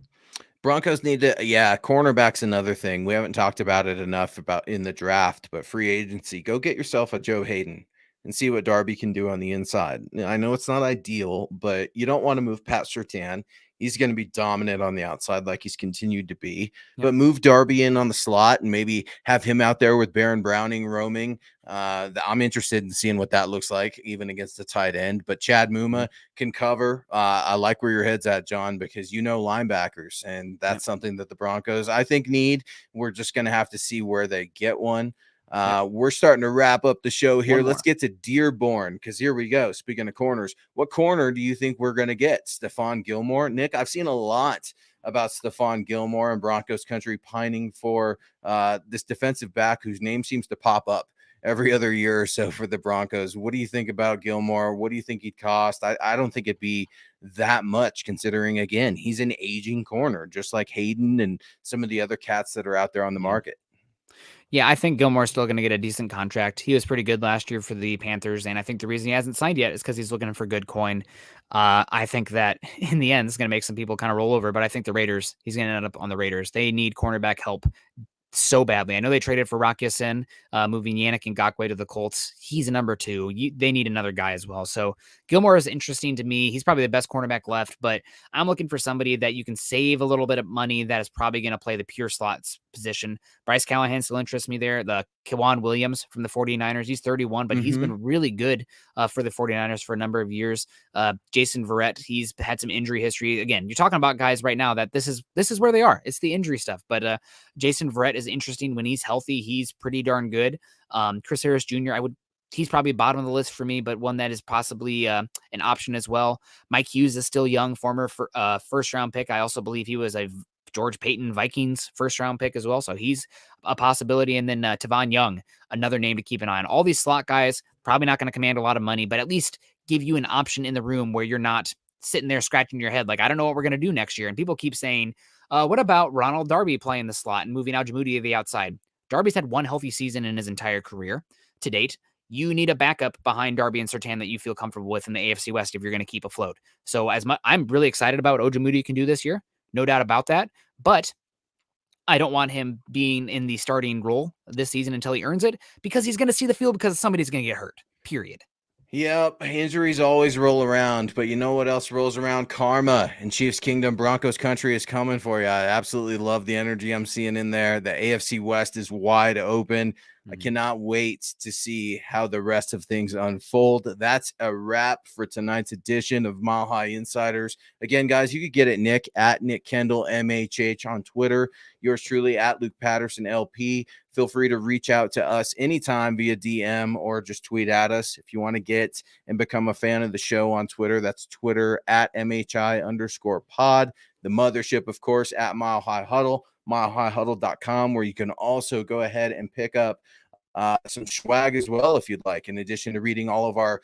Broncos need to, cornerback's another thing. We haven't talked about it enough about in the draft, but free agency, go get yourself a Joe Hayden and see what Darby can do on the inside. I know it's not ideal, but you don't want to move Pat Surtain. He's going to be dominant on the outside like he's continued to be. But move Darby in on the slot and maybe have him out there with Baron Browning roaming. I'm interested in seeing what that looks like, even against the tight end. But Chad Muma can cover. I like where your head's at, John, because linebackers, and that's something that the Broncos, I think, need. We're just going to have to see where they get one. We're starting to wrap up the show here. Let's get to Dearborn, because here we go. Speaking of corners, what corner do you think we're going to get? Stefan Gilmore? Nick, I've seen a lot about Stefan Gilmore and Broncos country pining for this defensive back whose name seems to pop up every other year or so for the Broncos. What do you think about Gilmore? What do you think he'd cost? I don't think it'd be that much, considering, again, he's an aging corner, just like Hayden and some of the other cats that are out there on the market. Yeah, I think Gilmore's still going to get a decent contract. He was pretty good last year for the Panthers, and I think the reason he hasn't signed yet is because he's looking for good coin. I think that in the end, it's going to make some people kind of roll over, but I think he's going to end up on the Raiders. They need cornerback help so badly. I know they traded for Rock Ya-Sin, moving Yannick Ngakoue to the Colts. He's a number two. They need another guy as well. So Gilmore is interesting to me. He's probably the best cornerback left, but I'm looking for somebody that you can save a little bit of money that is probably going to play the pure slots position. Bryce Callahan still interests me there. The Kwan Williams from the 49ers. He's 31, but he's been really good for the 49ers for a number of years. Jason Verrette, he's had some injury history. Again, you're talking about guys right now that this is where they are. It's the injury stuff. But Jason Verrette is interesting when he's healthy. He's pretty darn good. Chris Harris Jr., he's probably bottom of the list for me, but one that is possibly an option as well. Mike Hughes is still young, former first round pick. I also believe he was a George Payton Vikings first round pick as well. So he's a possibility. And then Tavon Young, another name to keep an eye on. All these slot guys, probably not going to command a lot of money, but at least give you an option in the room where you're not sitting there scratching your head like, I don't know what we're going to do next year. And people keep saying, what about Ronald Darby playing the slot and moving Al-Jamudi to the outside? Darby's had one healthy season in his entire career to date. You need a backup behind Darby and Surtain that you feel comfortable with in the AFC West if you're going to keep afloat. So I'm really excited about what Al-Jamudi can do this year. No doubt about that. But I don't want him being in the starting role this season until he earns it, because he's going to see the field because somebody's going to get hurt, period. Yep, injuries always roll around, but you know what else rolls around? Karma. And Chiefs Kingdom, Broncos country is coming for you. I absolutely love the energy I'm seeing in there. The AFC West is wide open. I cannot wait to see how the rest of things unfold. That's a wrap for tonight's edition of Mile High Insiders. Again, guys, you could get it Nick at Nick Kendell MHH on Twitter. Yours truly at Luke Patterson LP. Feel free to reach out to us anytime via DM or just tweet at us. If you want to get and become a fan of the show on Twitter, that's Twitter at MHI_pod. The mothership, of course, at Mile High Huddle, milehighhuddle.com, where you can also go ahead and pick up some swag as well if you'd like, in addition to reading all of our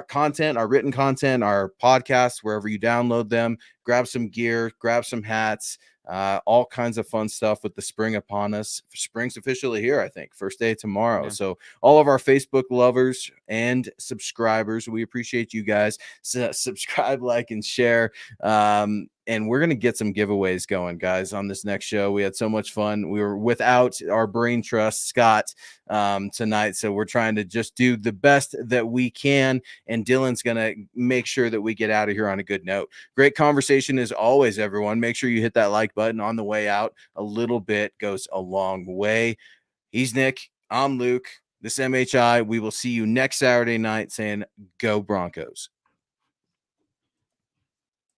content, our written content, our podcasts, wherever you download them. Grab some gear, grab some hats, all kinds of fun stuff with the spring upon us. Spring's officially here, I think. First day tomorrow. Yeah. So all of our Facebook lovers and subscribers, we appreciate you guys. So subscribe, like, and share. And we're going to get some giveaways going, guys, on this next show. We had so much fun. We were without our brain trust, Scott, tonight. So we're trying to just do the best that we can. And Dylan's going to make sure that we get out of here on a good note. Great conversation as always, everyone. Make sure you hit that like button on the way out. A little bit goes a long way. He's Nick. I'm Luke. This MHI. We will see you next Saturday night saying, go Broncos.